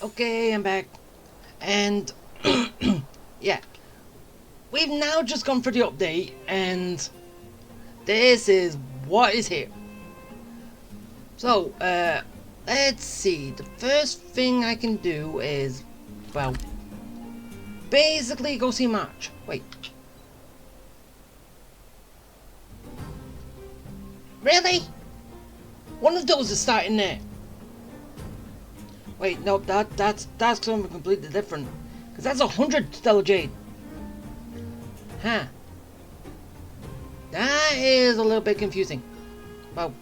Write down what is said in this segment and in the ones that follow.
Okay, I'm back. And yeah, we've now just gone for the update, and this is what is here. So, let's see. The first thing I can do is, well, basically go see March. Wait. Really? One of those is starting there. Wait, no, that's something completely different. Because that's 100 Stellar Jade. Huh. That is a little bit confusing. Well,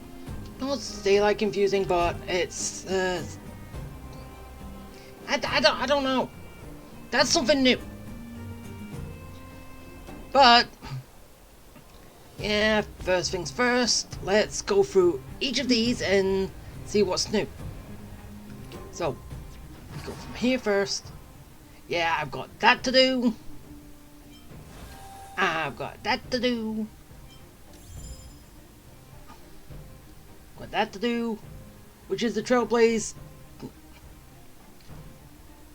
don't say like confusing, but it's, I don't know. That's something new. But, yeah, first things first, let's go through each of these and see what's new. So, we go from here first. Yeah, I've got that to do. I've got that to do. Got that to do. Which is the Trailblaze.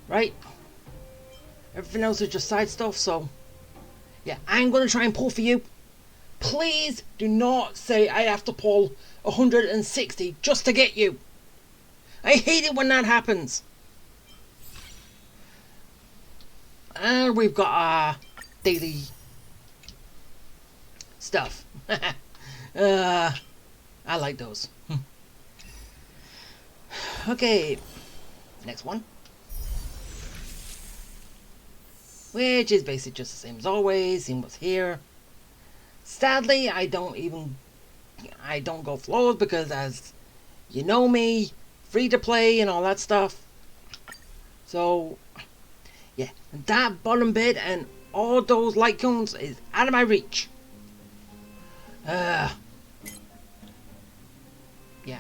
Right? Everything else is just side stuff, so... yeah, I'm going to try and pull for you. Please do not say I have to pull 160 just to get you. I hate it when that happens. And we've got our daily stuff. I like those. Okay, next one. Which is basically just the same as always, seeing what's here. Sadly, I don't go flows because, as you know me, free to play and all that stuff. So, yeah, that bottom bit and all those light cones is out of my reach. Yeah,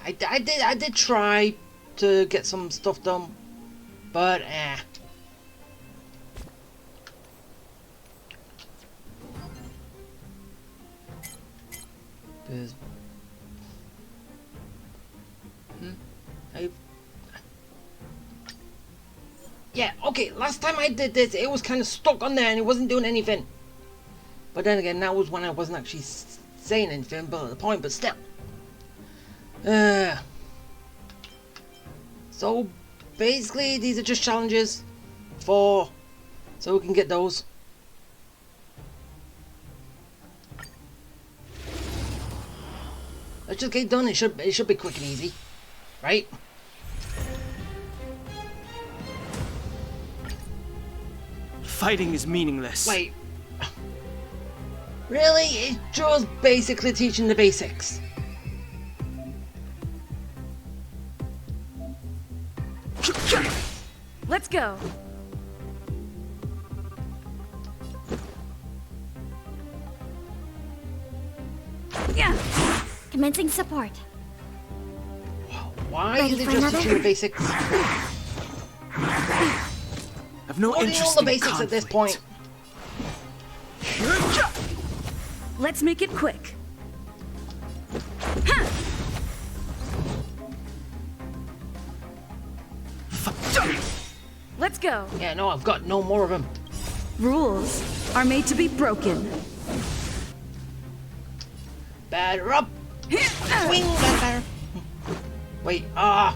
I did try to get some stuff done, but yeah, okay, last time I did this, it was kind of stuck on there and it wasn't doing anything. But then again, that was when I wasn't actually saying anything, but the point, but still. So, basically, these are just challenges so we can get those. Let's just get it done. It should be quick and easy, right? Fighting is meaningless. Wait. Really? It's just basically teaching the basics. Let's go. Yeah. Commencing support. Why is it just teaching the basics? I've no interest all the in basics conflict. at this point. Let's make it quick. Let's go. Yeah, no, I've got no more of them. Rules are made to be broken. Batter up. Swing batter. Wait, I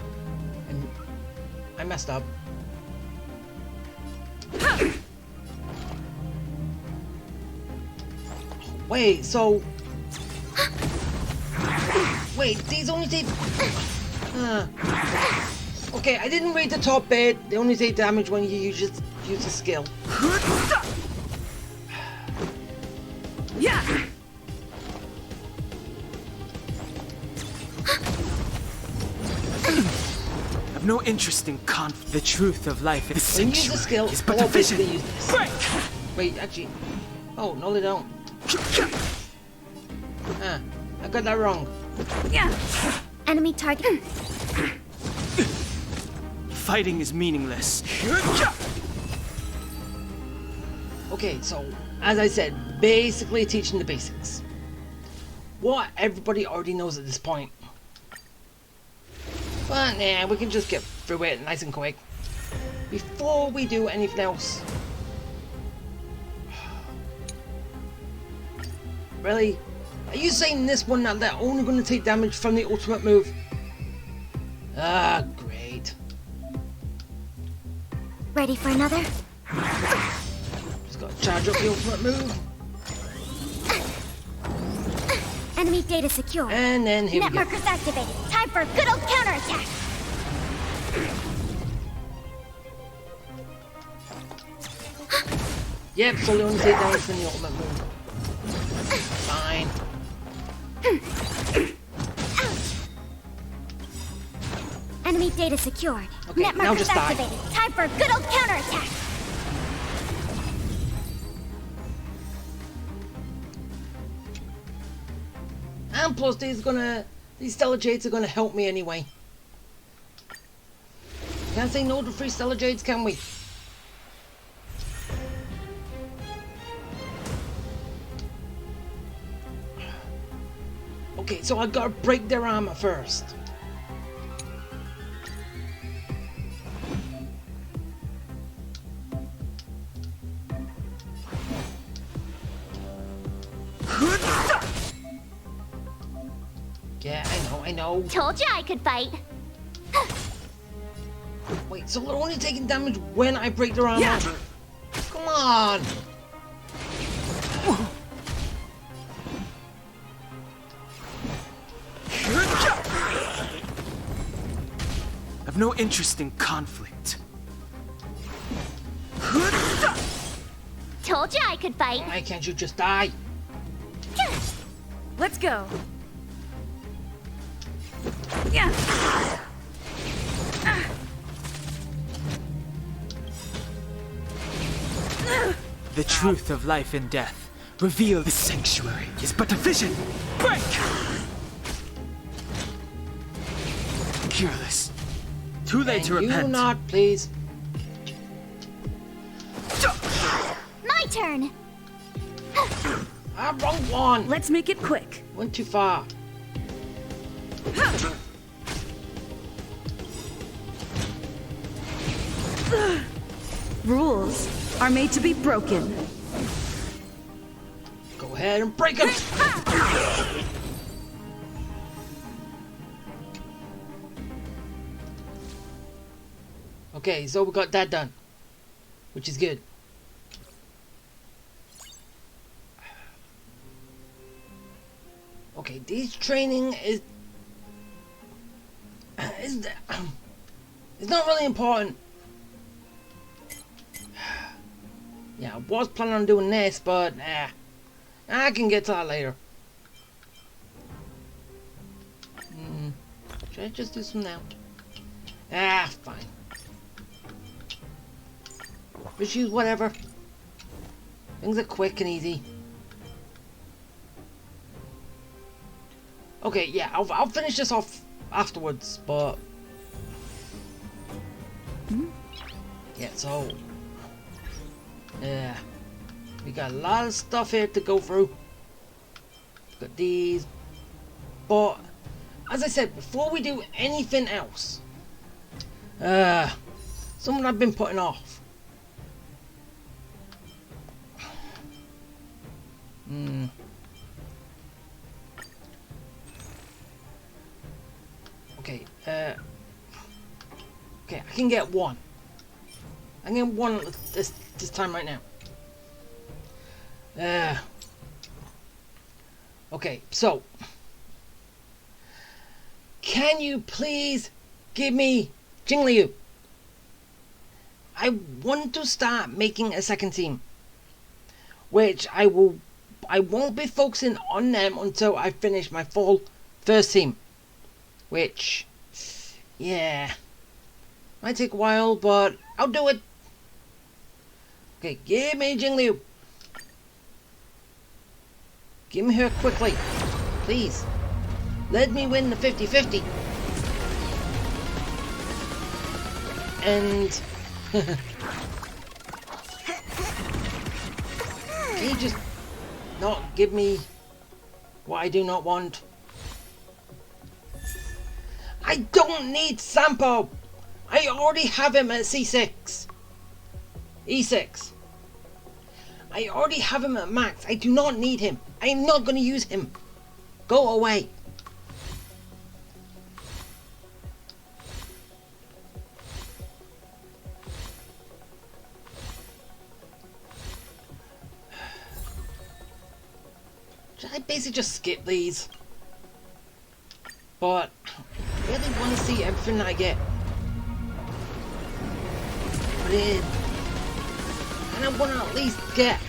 messed up. Wait, so... wait, these only take... okay, I didn't read the top bit. They only take damage when you use a skill. Yeah. I've no interest in conflict. The truth of life is When you use a skill, is but all division. basically use this. Wait, actually... oh, no they don't. I got that wrong. Yeah. Enemy target. Fighting is meaningless. Okay, so, as I said, basically teaching the basics. What everybody already knows at this point. But nah, we can just get through it nice and quick. before we do anything else. Really? Are you saying this one that they're only going to take damage from the ultimate move? Ah, great. Ready for another? Just gotta charge up the ultimate move. Enemy data secure. And then here we go. Netmarkers activated. Time for a good old counterattack. Yep, so they only take damage from the ultimate move. Fine. Enemy data secured. Okay, now Netmarkers just die. activated. Time for a good old counterattack. And plus these Stellar Jades are gonna help me anyway. Can't say no to free Stellar Jades, can we? Okay, so I gotta break their armor first. Yeah, I know. Told you I could fight. Wait, so they're only taking damage when I break their armor? Yeah. Come on! I've no interest in conflict. Told you I could fight. Why can't you just die? Let's go. Yeah. The truth of life and death. Reveal the sanctuary is but a vision. Break! Careless. Too late to Can repent. you not, please? My turn. Ah, wrong one! Let's make it quick. Went too far. Rules are made to be broken. Go ahead and break them! Okay, so we got that done. Which is good. Okay, these training is it's not really important. Yeah, I was planning on doing this, but I can get to that later. Should I just do some now? Ah, fine. Just use whatever. Things are quick and easy. Okay, yeah, I'll finish this off afterwards, but yeah, so yeah, we got a lot of stuff here to go through. Got these, but as I said, before we do anything else, something I've been putting off. Okay, okay, I can get one. I can get one this time right now. Okay, so can you please give me Jingliu? I want to start making a second team, which I won't be focusing on them until I finish my full first team. Which, yeah, might take a while, but I'll do it. Okay, give me Jingliu. Give me her quickly, please. Let me win the 50-50. And can you just not give me what I do not want? I don't need Sampo! I already have him at C6. E6. I already have him at max. I do not need him. I am not going to use him. Go away. Should I basically just skip these? But I really want to see everything I get. Put it in. And I want to at least get,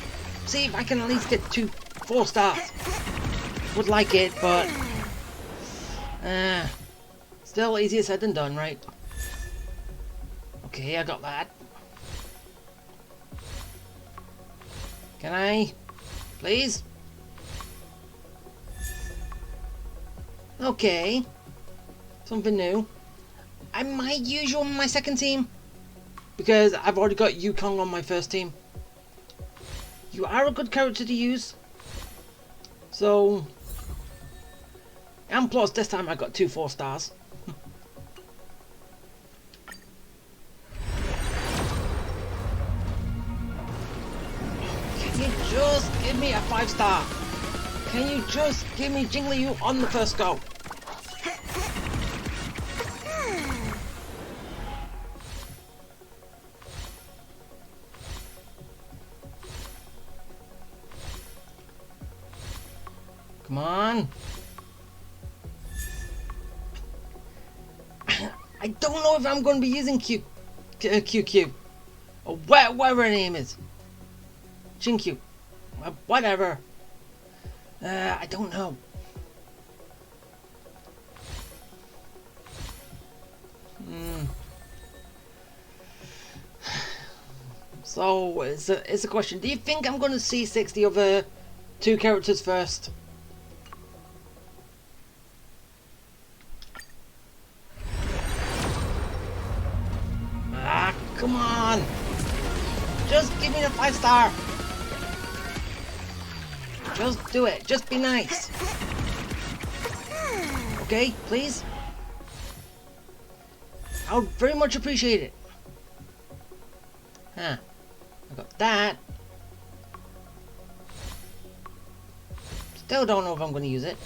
see if I can at least get 4 stars. Would like it, but still easier said than done, right? Okay, I got that. Can I, please? Okay, something new. I might use you on my second team because I've already got Yukong on my first team. You are a good character to use. So, and plus this time I got 2 4 stars. Can you just give me a 5 star? Can you just give me Jingliu on the first go? Come on. I don't know if I'm going to be using QQ. Or whatever her name is. Jinq. Whatever. I don't know. So, it's a question. Do you think I'm going to see 60 of the 2 characters first? Ah, come on! Just give me the 5 star! Just do it. Just be nice. Okay, please? I would very much appreciate it. Huh. I got that. Still don't know if I'm going to use it.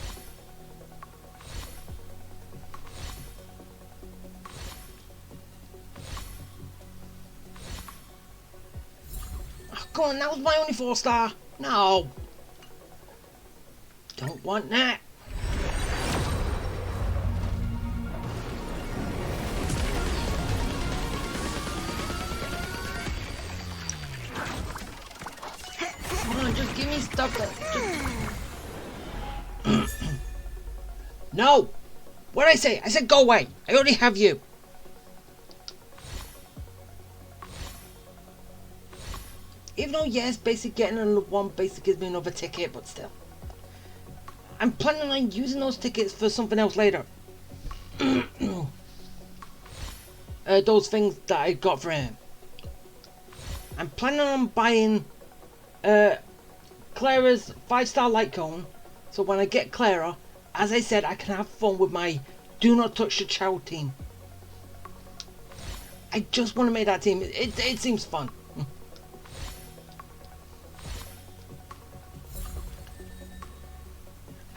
Oh, come on, that was my only 4 star. No. Don't want that. Come on, just give me stuff that just... No! What did I say? I said go away. I already have you. Even though, yes, basic getting another one basic gives me another ticket, but still. I'm planning on using those tickets for something else later. Those things that I got for him. I'm planning on buying Clara's 5-star light cone. So when I get Clara, as I said, I can have fun with my Do Not Touch the Child team. I just want to make that team. It seems fun.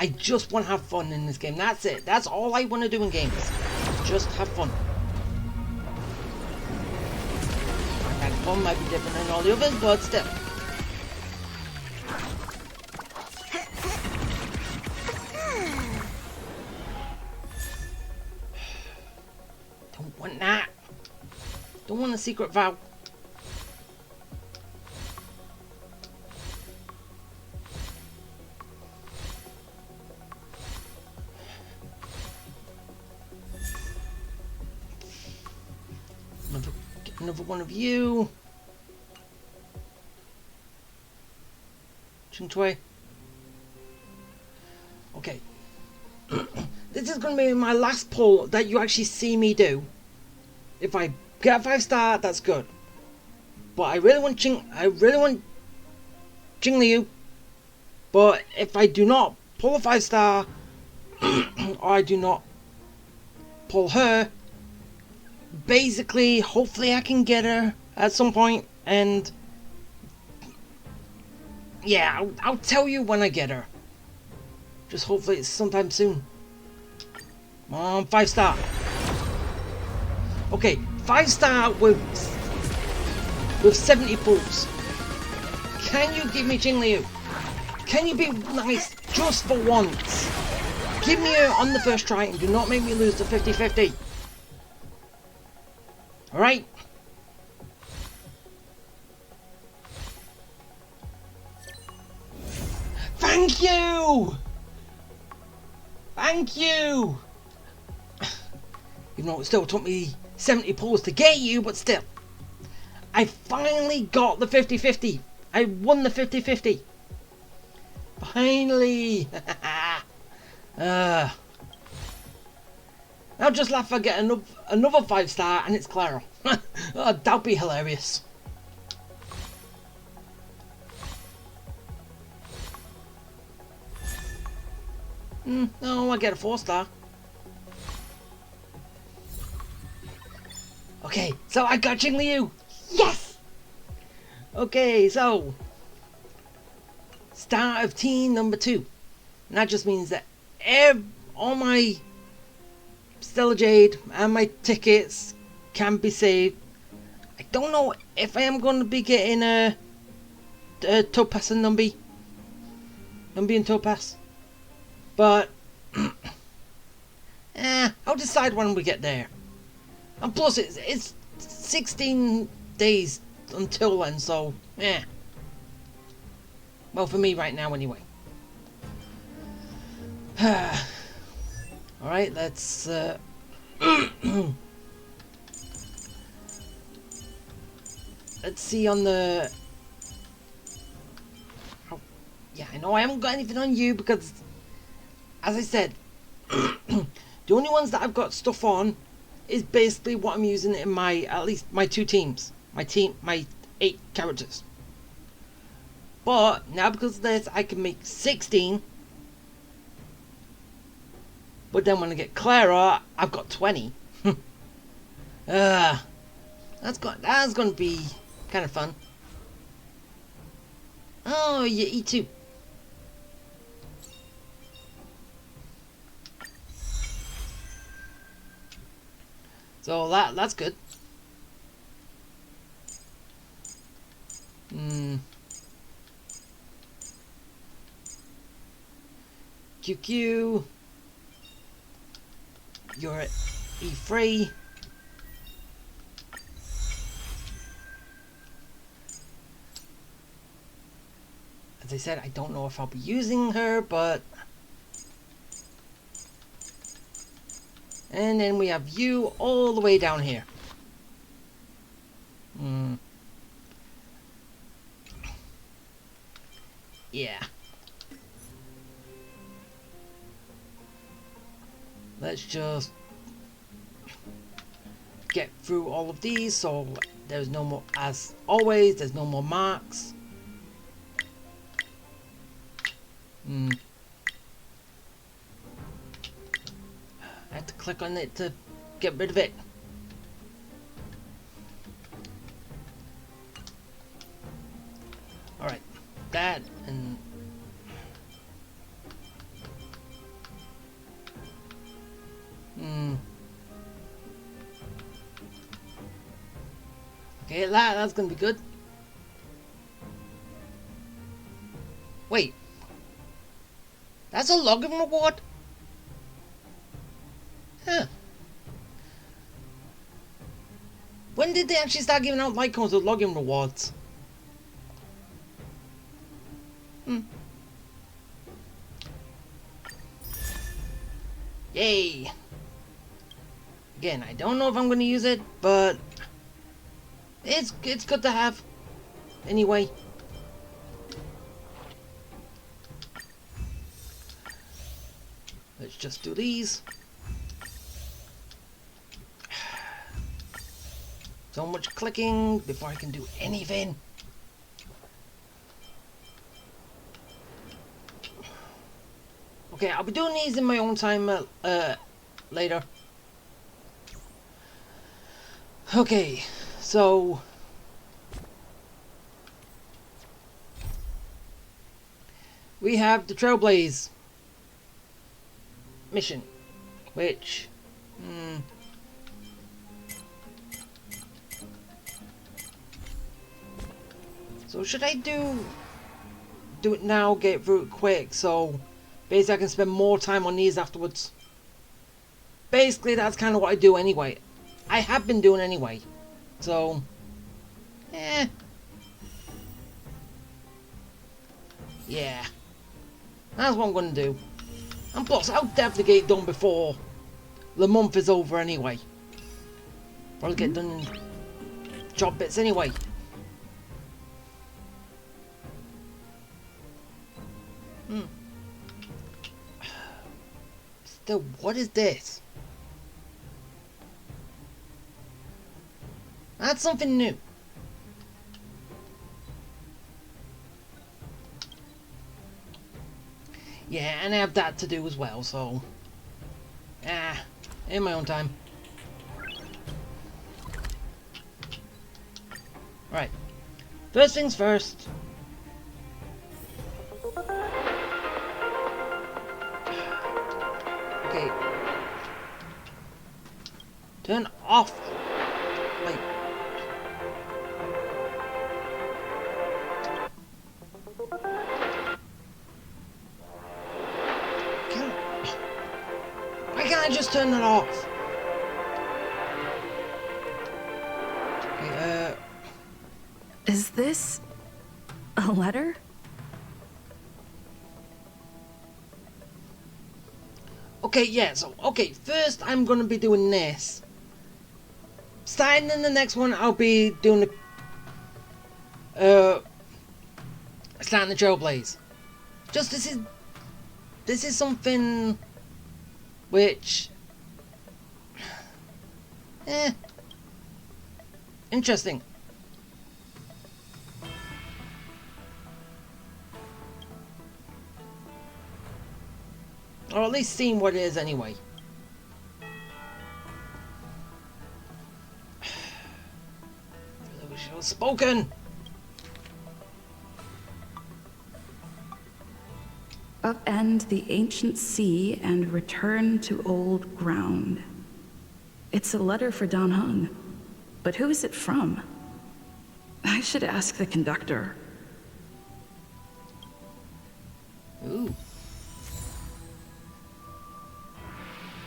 I just want to have fun in this game. That's it. That's all I want to do in games. Just have fun. My kind of fun might be different than all the others, but still. Don't want that. Don't want a secret vow. Another one of you. Ching-Chue. Okay. This is going to be my last pull that you actually see me do. If I get a 5-star, that's good. But I really want Jingliu. But if I do not pull a 5-star, or I do not pull her, basically, hopefully I can get her at some point, and yeah, I'll tell you when I get her. Just hopefully it's sometime soon. Come on, 5-star. Okay, 5-star with 70 pulls. Can you give me Jing Liu? Can you be nice just for once? Give me her on the first try and do not make me lose to 50-50. Alright? Thank you! Thank you! Even though it still took me 70 pulls to get you, but still. I finally got the 50-50. I won the 50-50. Finally! I'll just laugh if I get another 5-star and it's Clara. Oh, that'd be hilarious. No, I get a 4-star. Okay, so I got Jing Liu. Yes! Okay, so start of team number 2. And that just means that all my Stellar Jade and my tickets can be saved. I don't know if I am going to be getting a Topaz and Numby and Topaz. But I'll decide when we get there. And plus it's 16 days until then, so well, for me right now anyway. Alright, let's let's see on the yeah, I know I haven't got anything on you because, as I said, the only ones that I've got stuff on is basically what I'm using in my, at least my 2 teams. My 8 characters. But now because of this, I can make 16. But then when I get Clara, I've got 20. That's going to be kind of fun. Oh, yeah, E2. So that's good. QQ. You're at E3. As I said, I don't know if I'll be using her, but... And then we have you all the way down here. Yeah. Let's just get through all of these so there's no more, as always, there's no more marks. I have to click on it to get rid of it. Alright, that and... Okay, that's gonna be good. Wait. That's a login reward? Huh. When did they actually start giving out like codes with login rewards? Yay! Again, I don't know if I'm going to use it, but it's good to have. Anyway. Let's just do these. So much clicking before I can do anything. Okay, I'll be doing these in my own time later. Okay, so we have the Trailblaze mission, which so should I do it now, get through it quick, so basically I can spend more time on these afterwards? Basically that's kind of what I do anyway. I have been doing anyway, so yeah, that's what I'm gonna do. And plus I'll definitely get it done before the month is over anyway. Probably get done in job bits anyway. Still, what is this? That's something new. Yeah, and I have that to do as well, so in my own time. Right. First things first. Okay. Turn off. Wait. Why can't I just turn it off? Okay, Is this a letter? okay, yeah, so, okay, first I'm gonna be doing this. Starting in the next one, I'll be doing the, starting the Trailblaze. Just, this is something which, interesting. Or at least seeing what it is anyway. She was spoken. Upend the ancient sea and return to old ground. It's a letter for Dan Heng. But who is it from? I should ask the conductor. Ooh.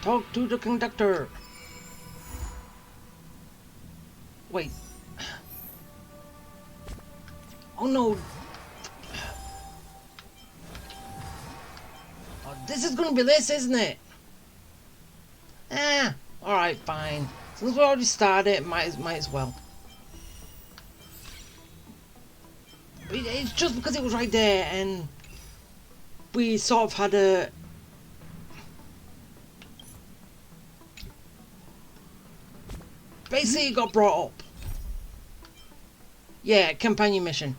Talk to the conductor. Wait. Oh no. Oh, this is gonna be this, isn't it? Alright, fine. Since we already started, might as well. It's just because it was right there and we sort of had a basically it got brought up. Yeah, companion mission.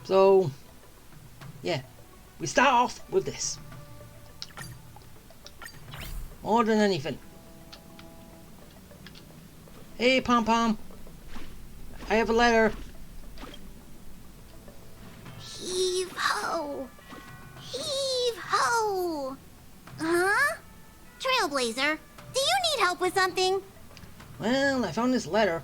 So yeah, we start off with this. More than anything. Hey Pom Pom, I have a letter. Heave ho! Heave ho! Huh? Trailblazer, do you need help with something? Well, I found this letter.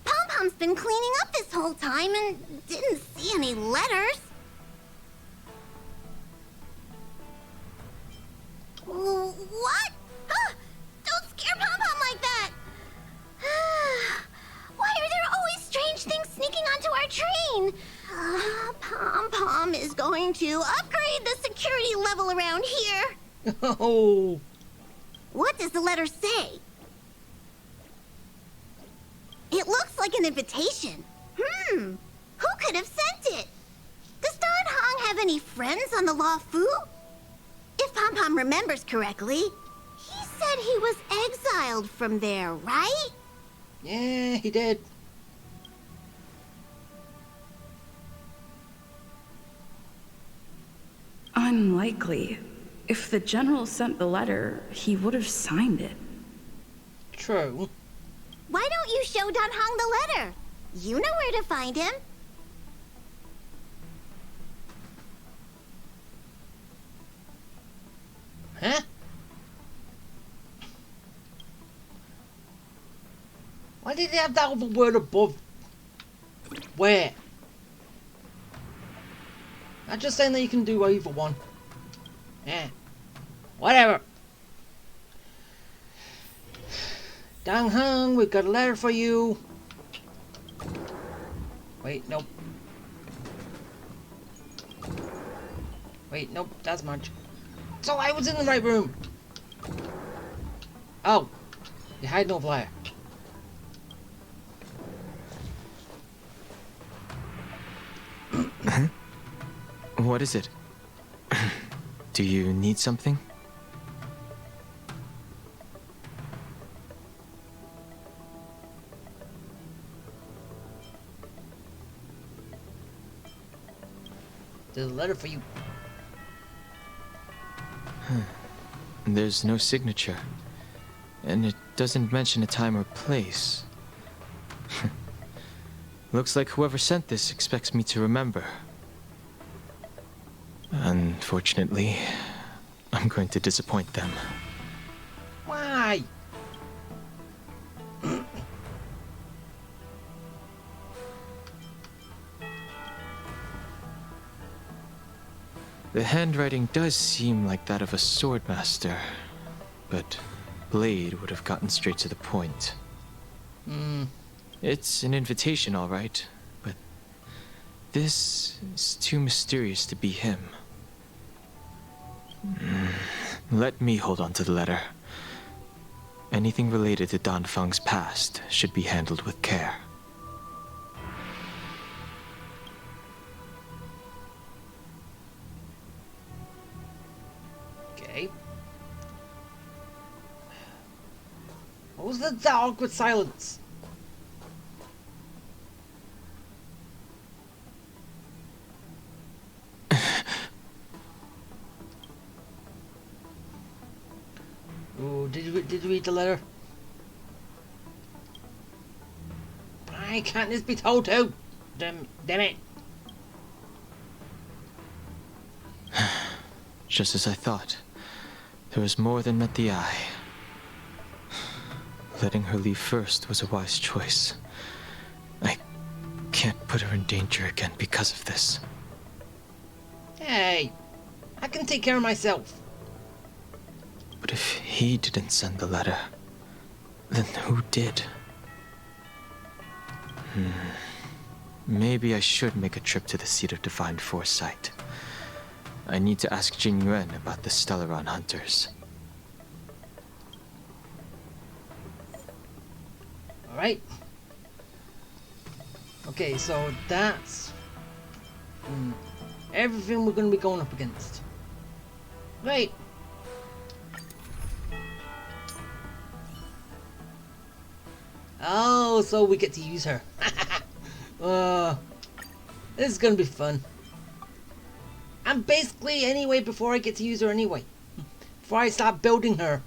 Pom-Pom's been cleaning up this whole time and didn't see any letters. What? Huh? Don't scare Pom-Pom like that! Why are there always strange things sneaking onto our train? Pom-Pom is going to upgrade the security level around here. Oh. What does the letter say? It looks like an invitation. Who could have sent it? Does Dan Heng have any friends on the Law Fu? If Pom-Pom remembers correctly, he said he was exiled from there, right? Yeah, he did. unlikely. If the general sent the letter, he would have signed it. True. Why don't you show Dan Hong the letter? You know where to find him. Huh? Why did they have that other word above? Where? I'm just saying that you can do either one. Yeah. Whatever. Dang Hung, we've got a letter for you. Wait, nope. Wait, nope, that's much. So I was in the right room. Oh. You hide no flyer. What is it? Do you need something? There's a letter for you. There's no signature. And it doesn't mention a time or place. Looks like whoever sent this expects me to remember. Unfortunately, I'm going to disappoint them. Why? The handwriting does seem like that of a swordmaster, but Blade would have gotten straight to the point. It's an invitation, all right, but this is too mysterious to be him. Let me hold on to the letter. Anything related to Dan Feng's past should be handled with care. Okay. What was that awkward silence? Oh, did you read the letter? Why can't this be told to? Damn it. Just as I thought. There was more than met the eye. Letting her leave first was a wise choice. I can't put her in danger again because of this. Hey, I can take care of myself. But if he didn't send the letter, then who did? Maybe I should make a trip to the seat of divine foresight. I need to ask Jing Yuan about the Stellaron hunters. Alright. Okay, so that's everything we're going to be going up against. Right. Oh, so we get to use her. This is going to be fun. And basically, anyway, before I get to use her anyway. Before I start building her.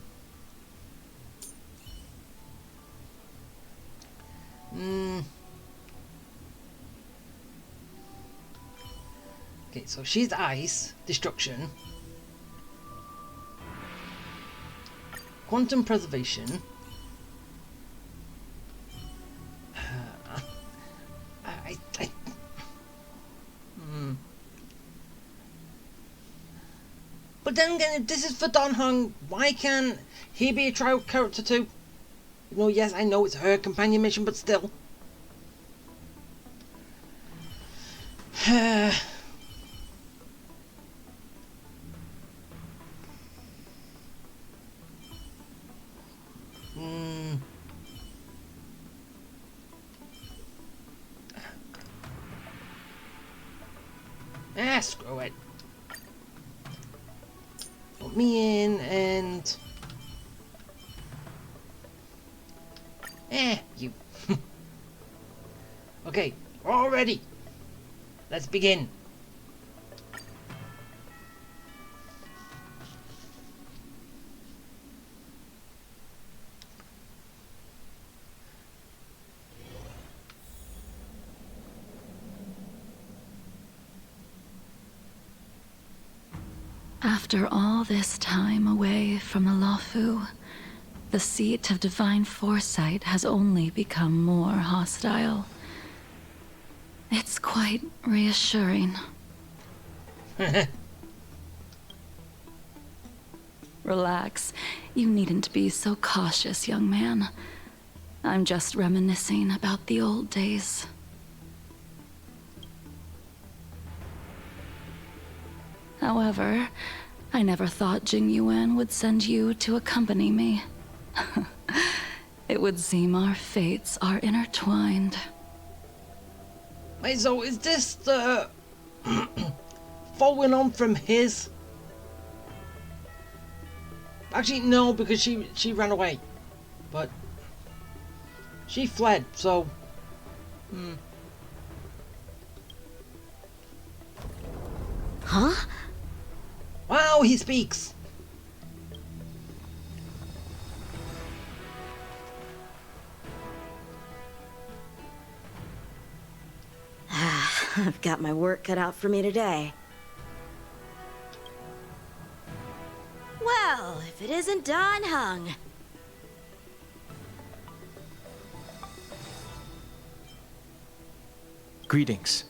Okay, so she's ice, destruction, quantum preservation. But then again, if this is for Dan Hong, why can't he be a trial character too? No, yes, I know it's her companion mission, but still. Screw it. Put me in and... you. Okay, we're all ready. Let's begin. After all this time away from the Luofu, the seat of divine foresight has only become more hostile. It's quite reassuring. Relax. You needn't be so cautious, young man. I'm just reminiscing about the old days. However, I never thought Jing Yuan would send you to accompany me. It would seem our fates are intertwined. Wait, so is this the following on from his? Actually, no, because she ran away, but she fled. So, Huh? Wow, he speaks. I've got my work cut out for me today. Well, if it isn't Dan Heng. Greetings.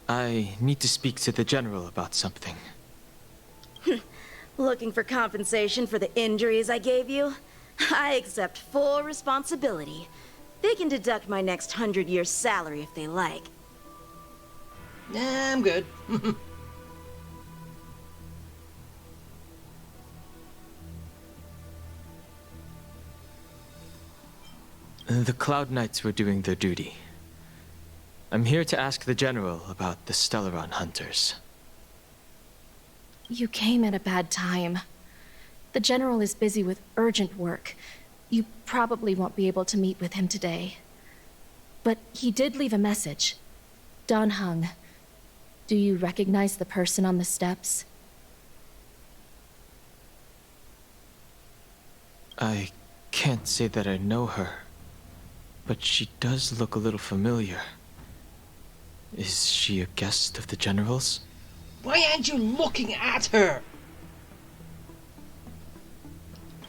I need to speak to the General about something. Looking for compensation for the injuries I gave you? I accept full responsibility. They can deduct my next 100-year salary if they like. Nah, I'm good. The Cloud Knights were doing their duty. I'm here to ask the General about the Stellaron Hunters. You came at a bad time. The General is busy with urgent work. You probably won't be able to meet with him today. But he did leave a message. Dan Heng. Do you recognize the person on the steps? I can't say that I know her, but she does look a little familiar. Is she a guest of the General's? Why aren't you looking at her?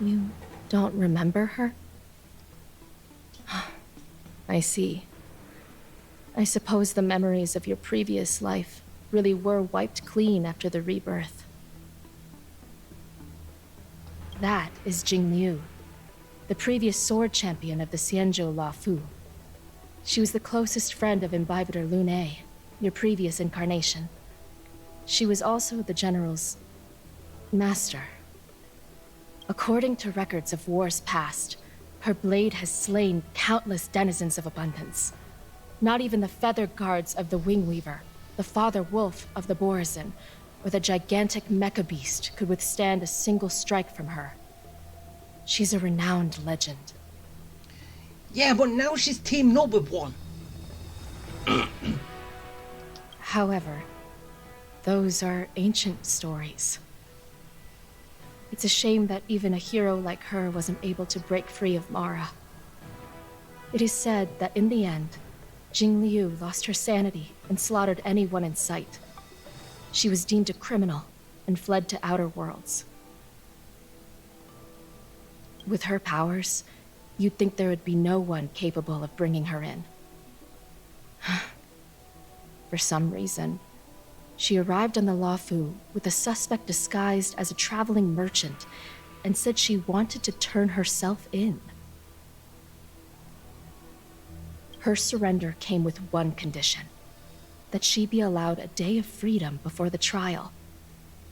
You don't remember her? I see. I suppose the memories of your previous life really were wiped clean after the rebirth. That is Jing Liu, the previous sword champion of the Xianzhou Luofu. She was the closest friend of Imbibitor Lune, your previous incarnation. She was also the General's master. According to records of wars past, her blade has slain countless denizens of abundance. Not even the feather guards of the Wingweaver, the father wolf of the Borazon, or the gigantic mecha beast could withstand a single strike from her. She's a renowned legend. Yeah, but now she's teamed up with one. However, those are ancient stories. It's a shame that even a hero like her wasn't able to break free of Mara. It is said that in the end, Jing Liu lost her sanity and slaughtered anyone in sight. She was deemed a criminal and fled to outer worlds. With her powers, you'd think there would be no one capable of bringing her in. For some reason, she arrived on the Luofu with a suspect disguised as a traveling merchant and said she wanted to turn herself in. Her surrender came with one condition: that she be allowed a day of freedom before the trial.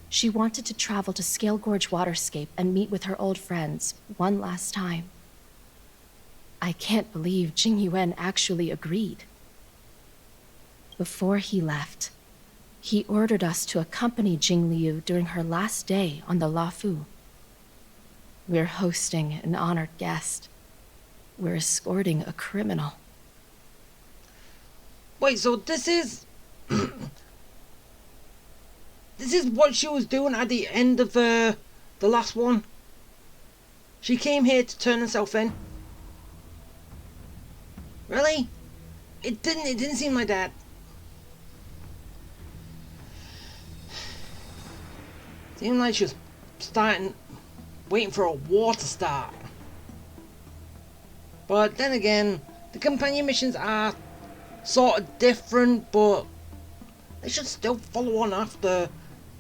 She wanted to travel to Scale Gorge Waterscape and meet with her old friends one last time. I can't believe Jing Yuan actually agreed. Before he left, he ordered us to accompany Jing Liu during her last day on the Luofu. We're hosting an honored guest. We're escorting a criminal. Wait, so this is... this is what she was doing at the end of the last one? She came here to turn herself in? Really? It didn't seem like that. Seemed like she was waiting for a war to start. But then again, the companion missions are sort of different, but they should still follow on after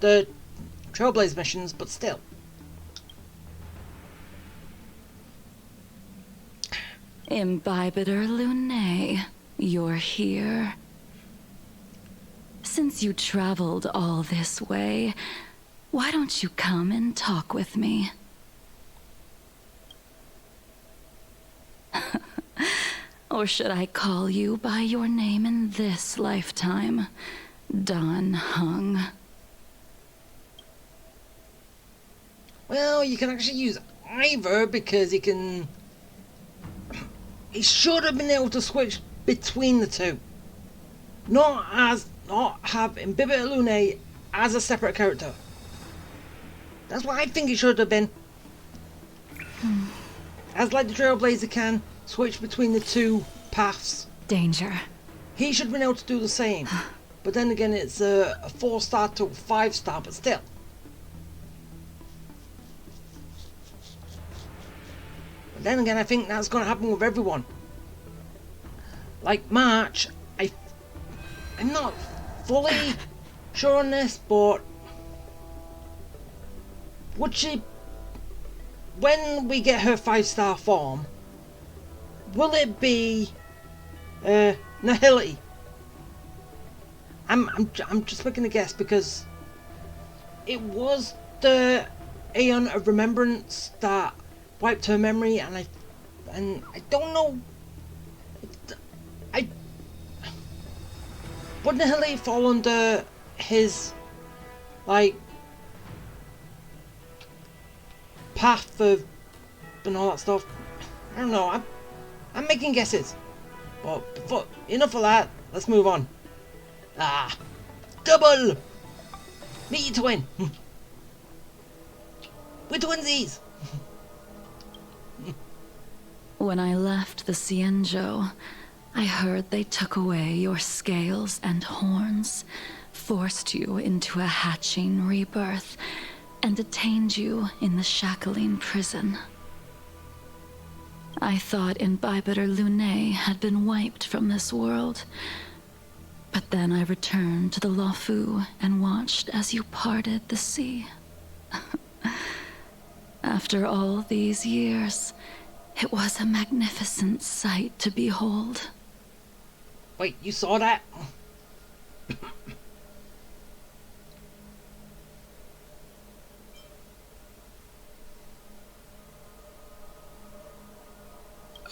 the Trailblaze missions, but still. Imbibitor Lunae, you're here. Since you traveled all this way, why don't you come and talk with me? Or should I call you by your name in this lifetime? Dan Heng. Well, you can actually use either because he should have been able to switch between the two. Not have Imbibitor Lunae as a separate character. That's what I think it should have been. As like the Trailblazer can switch between the two paths. Danger. He should have been able to do the same. But then again, it's a 4-star to a 5-star, but still. But then again, I think that's going to happen with everyone. Like March, I'm not fully sure on this, but would she, when we get her 5-star form, will it be Nihility? I'm just making a guess because it was the Aeon of Remembrance that wiped her memory, and I don't know. Would Nihility fall under his like path of and all that stuff? I don't know. I'm making guesses. But enough of that. Let's move on. Double! Meet your twin! We're twinsies! When I left the Cienjo, I heard they took away your scales and horns, forced you into a hatching rebirth, and detained you in the shackling prison. I thought Imbibitor Lunae had been wiped from this world. But then I returned to the Luofu and watched as you parted the sea. After all these years, it was a magnificent sight to behold. Wait, you saw that?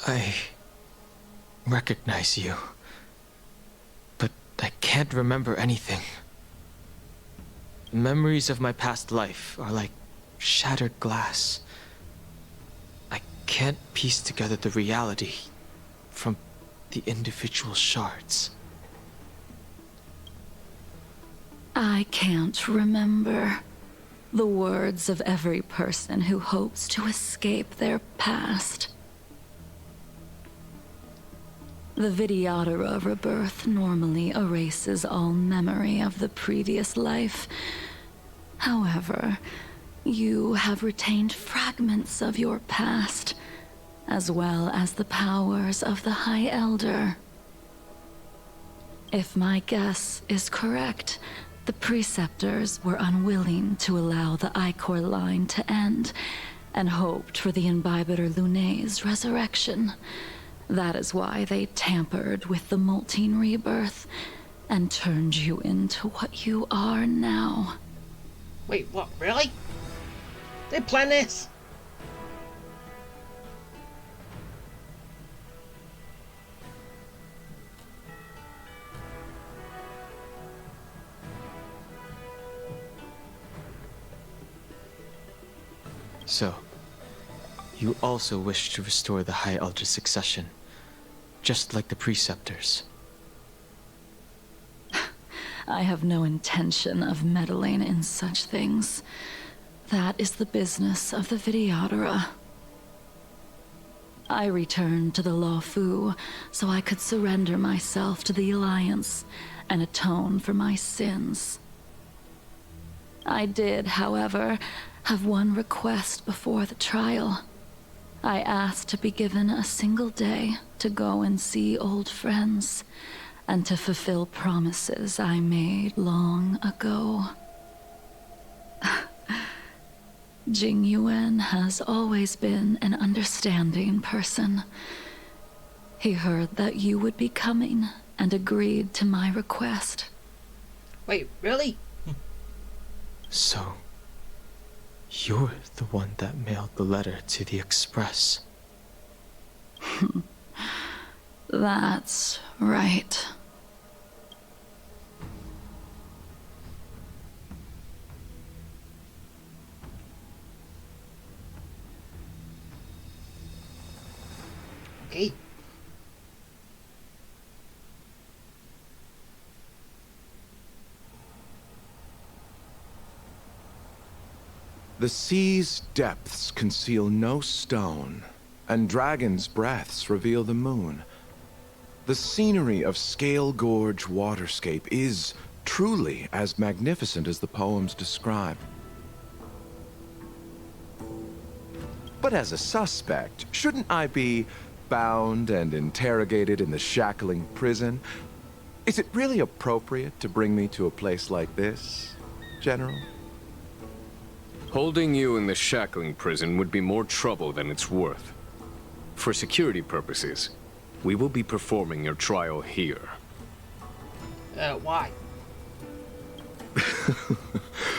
I recognize you. I can't remember anything. Memories of my past life are like shattered glass. I can't piece together the reality from the individual shards. I can't remember the words of every person who hopes to escape their past. The Videodora rebirth normally erases all memory of the previous life. However, you have retained fragments of your past, as well as the powers of the High Elder. If my guess is correct, the Preceptors were unwilling to allow the Ichor line to end, and hoped for the Imbibitor Lunae's resurrection. That is why they tampered with the molting rebirth and turned you into what you are now. Wait, what? Really? They planned this? So, you also wish to restore the High Elder's succession, just like the Preceptors. I have no intention of meddling in such things. That is the business of the Videodora. I returned to the Luofu so I could surrender myself to the Alliance and atone for my sins. I did, however, have one request before the trial. I asked to be given a single day to go and see old friends, and to fulfill promises I made long ago. Jing Yuan has always been an understanding person. He heard that you would be coming and agreed to my request. Wait, really? So, you're the one that mailed the letter to the Express. That's right. Okay. The sea's depths conceal no stone, and dragons' breaths reveal the moon. The scenery of Scale Gorge Waterscape is truly as magnificent as the poems describe. But as a suspect, shouldn't I be bound and interrogated in the shackling prison? Is it really appropriate to bring me to a place like this, General? Holding you in the shackling prison would be more trouble than it's worth. For security purposes, we will be performing your trial here. Why?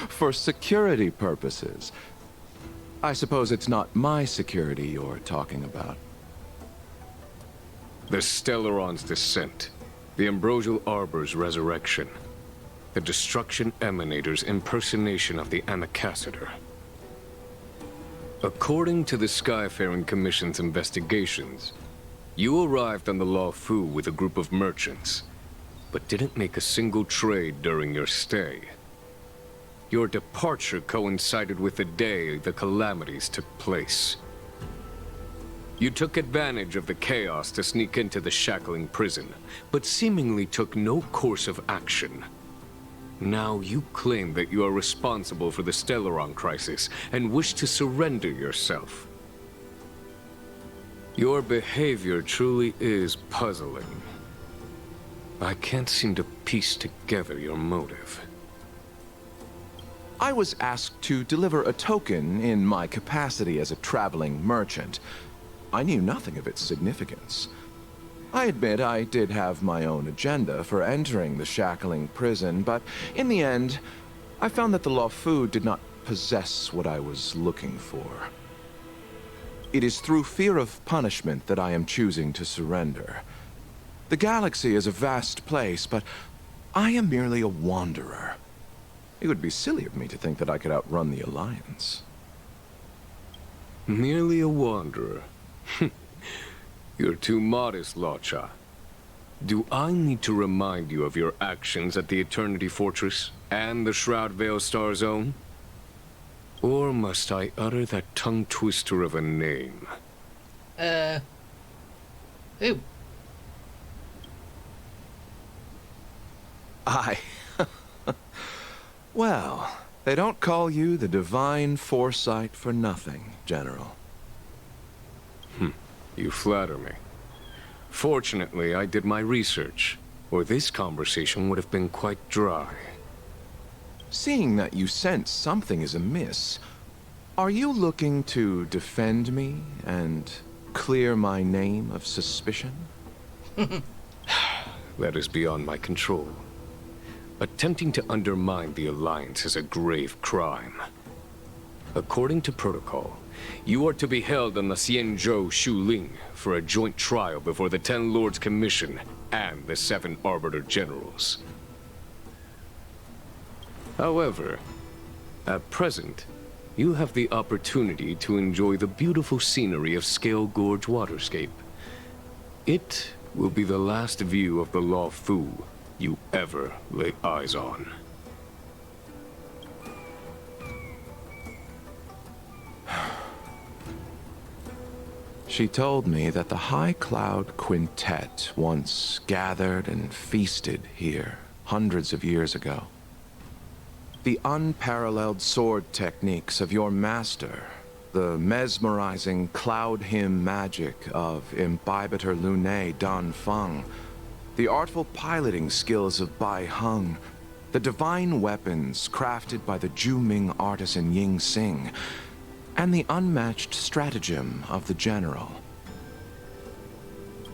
For security purposes. I suppose it's not my security you're talking about. The Stellaron's descent, the Ambrosial Arbor's resurrection, the Destruction Emanator's impersonation of the Amicassator. According to the Skyfaring Commission's investigations, you arrived on the Luofu with a group of merchants, but didn't make a single trade during your stay. Your departure coincided with the day the calamities took place. You took advantage of the chaos to sneak into the shackling prison, but seemingly took no course of action. Now you claim that you are responsible for the Stellaron crisis and wish to surrender yourself. Your behavior truly is puzzling. I can't seem to piece together your motive. I was asked to deliver a token in my capacity as a traveling merchant. I knew nothing of its significance. I admit I did have my own agenda for entering the shackling prison, but in the end, I found that the Luofu did not possess what I was looking for. It is through fear of punishment that I am choosing to surrender. The galaxy is a vast place, but I am merely a wanderer. It would be silly of me to think that I could outrun the Alliance. Merely a wanderer? You're too modest, Locha. Do I need to remind you of your actions at the Eternity Fortress and the Shroud Veil Star Zone? Or must I utter that tongue-twister of a name? Who? Well, they don't call you the Divine Foresight for nothing, General. You flatter me. Fortunately, I did my research, or this conversation would have been quite dry. Seeing that you sense something is amiss, are you looking to defend me and clear my name of suspicion? That is beyond my control. Attempting to undermine the Alliance is a grave crime. According to protocol, you are to be held on the Xianzhou Shuling for a joint trial before the 10 Lords Commission and the 7 Arbiter Generals. However, at present, you have the opportunity to enjoy the beautiful scenery of Scale Gorge Waterscape. It will be the last view of the Luofu you ever lay eyes on. She told me that the High Cloud Quintet once gathered and feasted here hundreds of years ago. The unparalleled sword techniques of your master, the mesmerizing cloud hymn magic of Imbibitor Lunae Dan Feng, the artful piloting skills of Bai Heng, the divine weapons crafted by the Ju Ming artisan Ying Xing, and the unmatched stratagem of the general.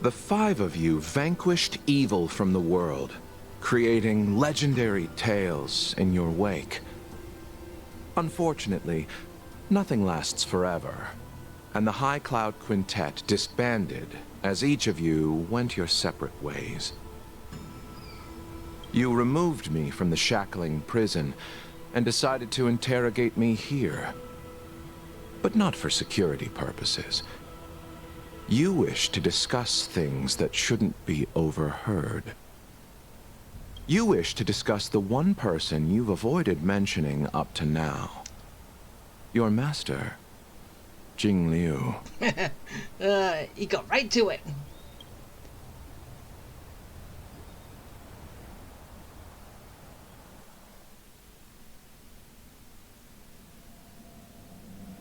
The five of you vanquished evil from the world, creating legendary tales in your wake. Unfortunately, nothing lasts forever, and the High Cloud Quintet disbanded as each of you went your separate ways. You removed me from the shackling prison and decided to interrogate me here. But not for security purposes. You wish to discuss things that shouldn't be overheard. You wish to discuss the one person you've avoided mentioning up to now. Your master, Jing Liu. He got right to it.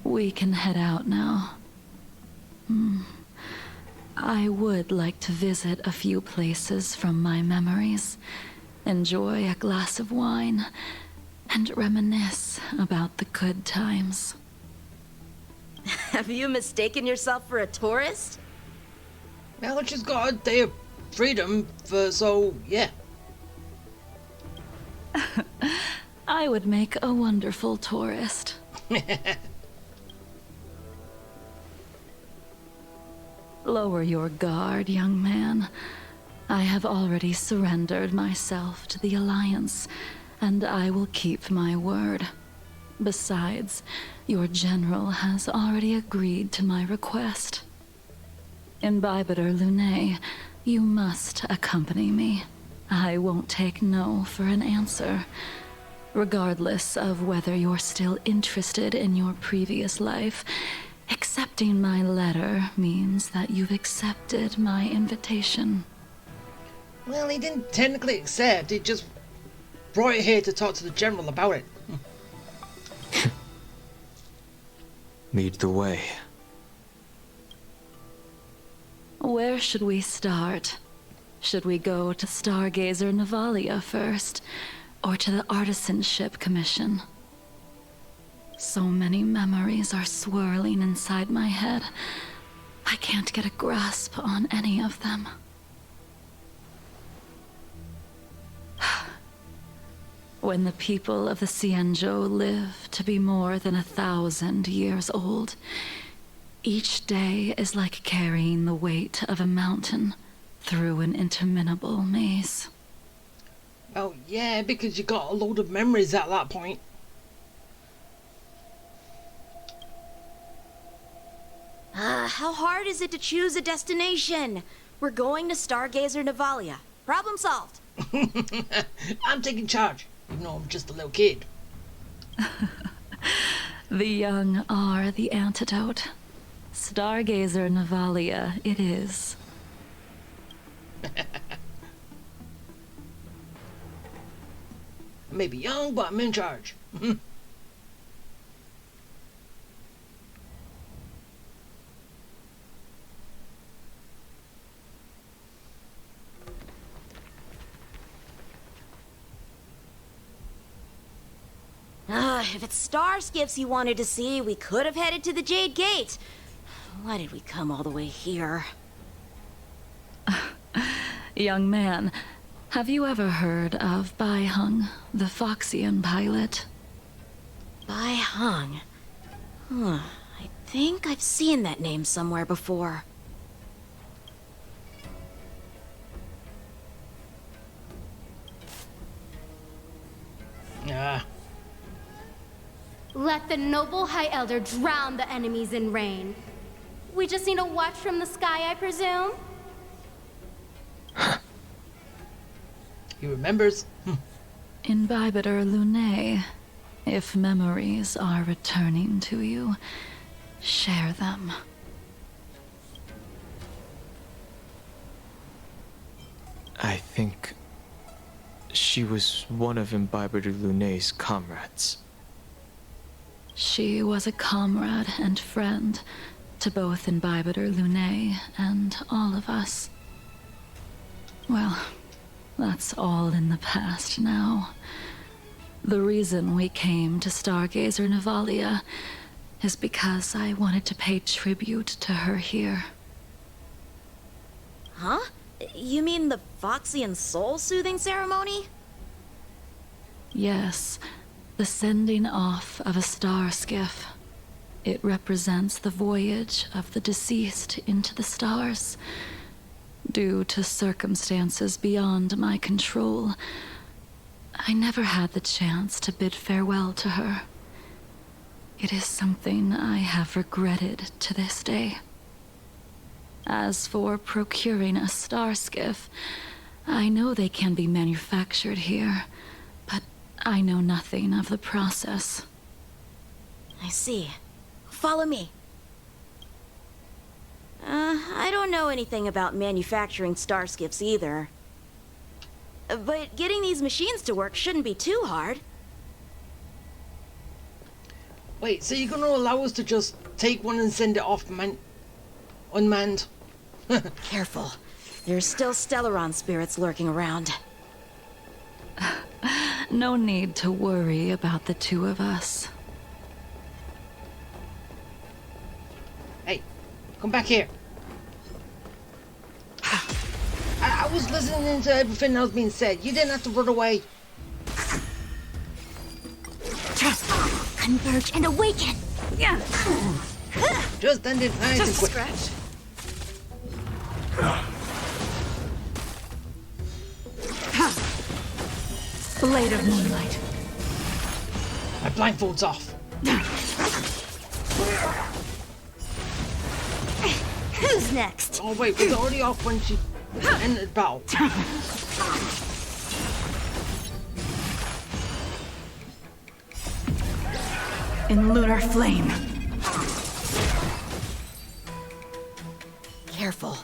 We can head out now. I would like to visit a few places from my memories, enjoy a glass of wine, and reminisce about the good times. Have you mistaken yourself for a tourist? Well, she's got a day of freedom, so yeah. I would make a wonderful tourist. Lower your guard, young man. I have already surrendered myself to the Alliance, and I will keep my word. Besides, your general has already agreed to my request. Imbibitor Lunae, you must accompany me. I won't take no for an answer. Regardless of whether you're still interested in your previous life, accepting my letter means that you've accepted my invitation. Well, he didn't technically accept, he just brought it here to talk to the general about it. Lead the way. Where should we start? Should we go to Stargazer Navalia first, or to the Artisanship Commission? So many memories are swirling inside my head. I can't get a grasp on any of them. When the people of the Xianzhou live to be more than 1,000 years old, each day is like carrying the weight of a mountain through an interminable maze. Well, yeah, because you got a load of memories at that point. How hard is it to choose a destination? We're going to Stargazer Navalia. Problem solved. I'm taking charge, even though I'm just a little kid. The young are the antidote. Stargazer Navalia it is. I may be young, but I'm in charge. If it's star skiffs you wanted to see, we could have headed to the Jade Gate. Why did we come all the way here? Young man, have you ever heard of Bai Heng, the Foxian pilot? Bai Heng. I think I've seen that name somewhere before. Let the noble High Elder drown the enemies in rain. We just need a watch from the sky, I presume? He remembers. Imbibitor Lunae, if memories are returning to you, share them. I think she was one of Imbibitor Lunay's comrades. She was a comrade and friend to both Imbibitor Lunay and all of us. Well, that's all in the past now. The reason we came to Stargazer Navalia is because I wanted to pay tribute to her here. Huh? You mean the Foxian soul-soothing ceremony? Yes, the sending off of a star skiff. It represents the voyage of the deceased into the stars. Due to circumstances beyond my control, I never had the chance to bid farewell to her. It is something I have regretted to this day. As for procuring a star skiff, I know they can be manufactured here, but I know nothing of the process. I see. Follow me. I don't know anything about manufacturing star skiffs either. But getting these machines to work shouldn't be too hard. Wait, so you're gonna allow us to just take one and send it off unmanned? Careful. There's still Stellaron spirits lurking around. No need to worry about the two of us. Hey, come back here. I was listening to everything that was being said. You didn't have to run away. Converge and awaken. Yeah. Just ended nice and Just a quick. scratch. Blade of moonlight. My blindfold's off. Who's next? Oh wait, was it already off when she entered battle? In lunar flame. Careful.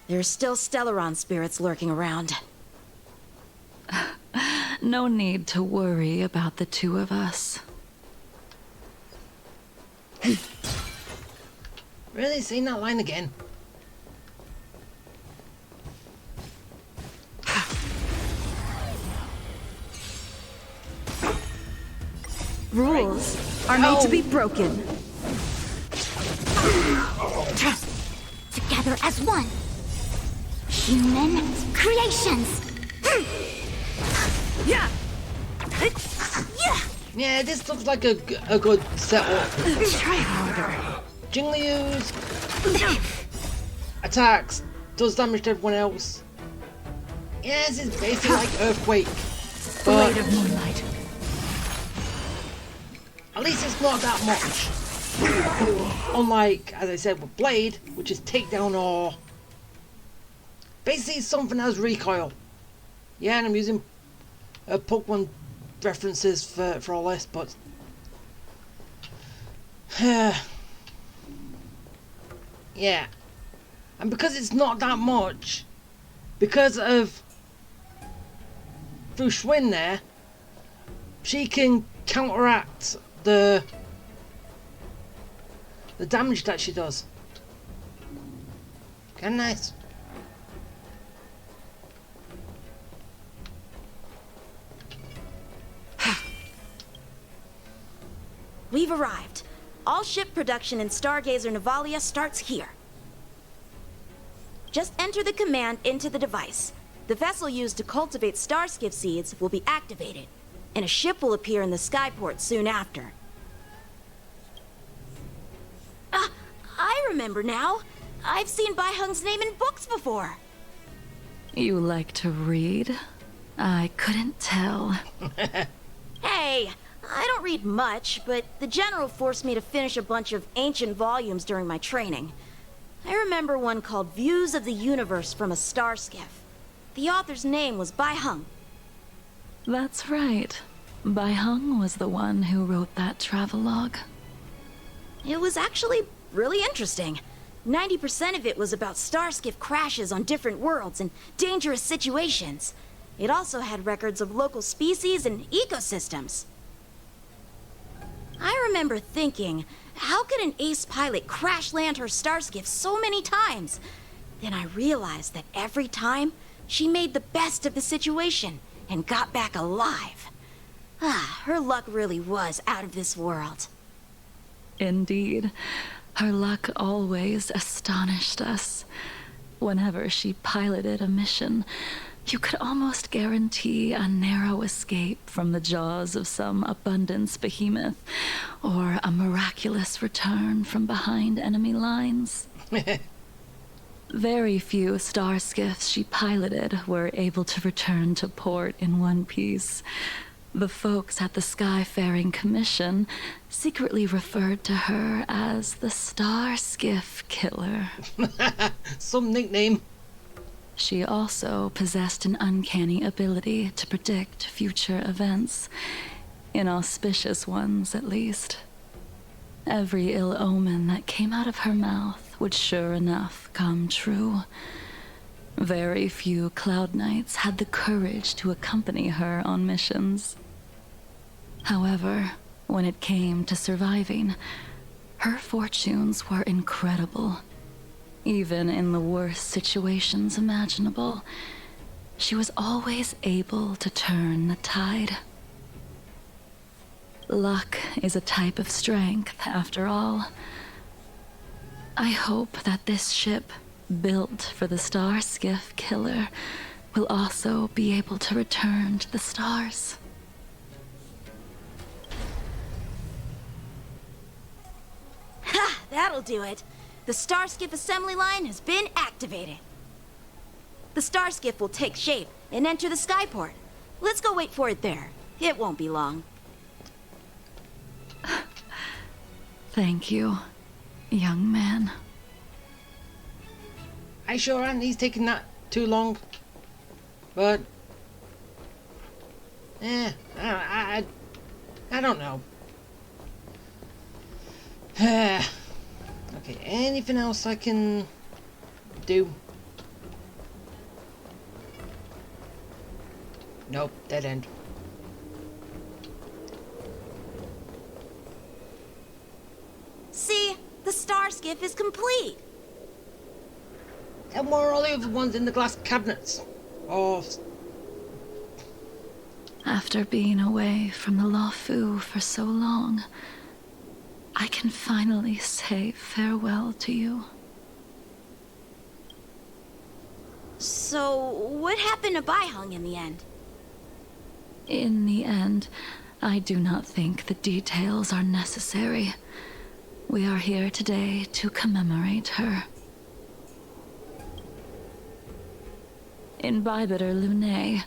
There's still Stellaron spirits lurking around. No need to worry about the two of us. Really? Saying that line again? Rules are made to be broken. Together as one. Human creations. Yeah. Yeah. Yeah, this looks like a good setup. Try harder. Jingliu's attacks does damage to everyone else. Yeah, this is basically like Earthquake. But Blade of moonlight. at least it's not that much. Unlike, as I said, with Blade, which is takedown or basically something that has recoil. Yeah, and I'm using Pokemon references for all this, but yeah, and because it's not that much, because of Fu Schwinn there, she can counteract the damage that she does. Kinda nice. We've arrived. All ship production in Stargazer Navalia starts here. Just enter the command into the device. The vessel used to cultivate starskiff seeds will be activated, and a ship will appear in the skyport soon after. I remember now. I've seen Bai Hung's name in books before. You like to read? I couldn't tell. Hey, I don't read much, but the General forced me to finish a bunch of ancient volumes during my training. I remember one called Views of the Universe from a Star Skiff. The author's name was Bai Hung. That's right. Bai Hung was the one who wrote that travelogue. It was actually really interesting. 90% of it was about starskiff crashes on different worlds and dangerous situations. It also had records of local species and ecosystems. I remember thinking, how could an ace pilot crash land her starskiff so many times? Then I realized that every time, she made the best of the situation and got back alive. Ah, her luck really was out of this world. Indeed. Her luck always astonished us. Whenever she piloted a mission, you could almost guarantee a narrow escape from the jaws of some abundance behemoth, or a miraculous return from behind enemy lines. Very few starskiffs she piloted were able to return to port in one piece. The folks at the Skyfaring Commission secretly referred to her as the Starskiff Killer. Some nickname. She also possessed an uncanny ability to predict future events, inauspicious ones at least. Every ill omen that came out of her mouth would sure enough come true. Very few Cloud Knights had the courage to accompany her on missions. However, when it came to surviving, her fortunes were incredible. Even in the worst situations imaginable, she was always able to turn the tide. Luck is a type of strength, after all. I hope that this ship, built for the Starskiff Killer, will also be able to return to the stars. Ha! That'll do it. The Starskiff assembly line has been activated. The Starskiff will take shape and enter the skyport. Let's go wait for it there. It won't be long. Thank you, young man. I sure am. He's taking that too long. But I don't know. Okay, anything else I can do? Nope, dead end. See, the Starskiff is complete. And where are all the other ones in the glass cabinets? Oh. After being away from the Lafu for so long, I can finally say farewell to you. So, what happened to Baihung in the end? In the end, I do not think the details are necessary. We are here today to commemorate her. Imbibitor Lune,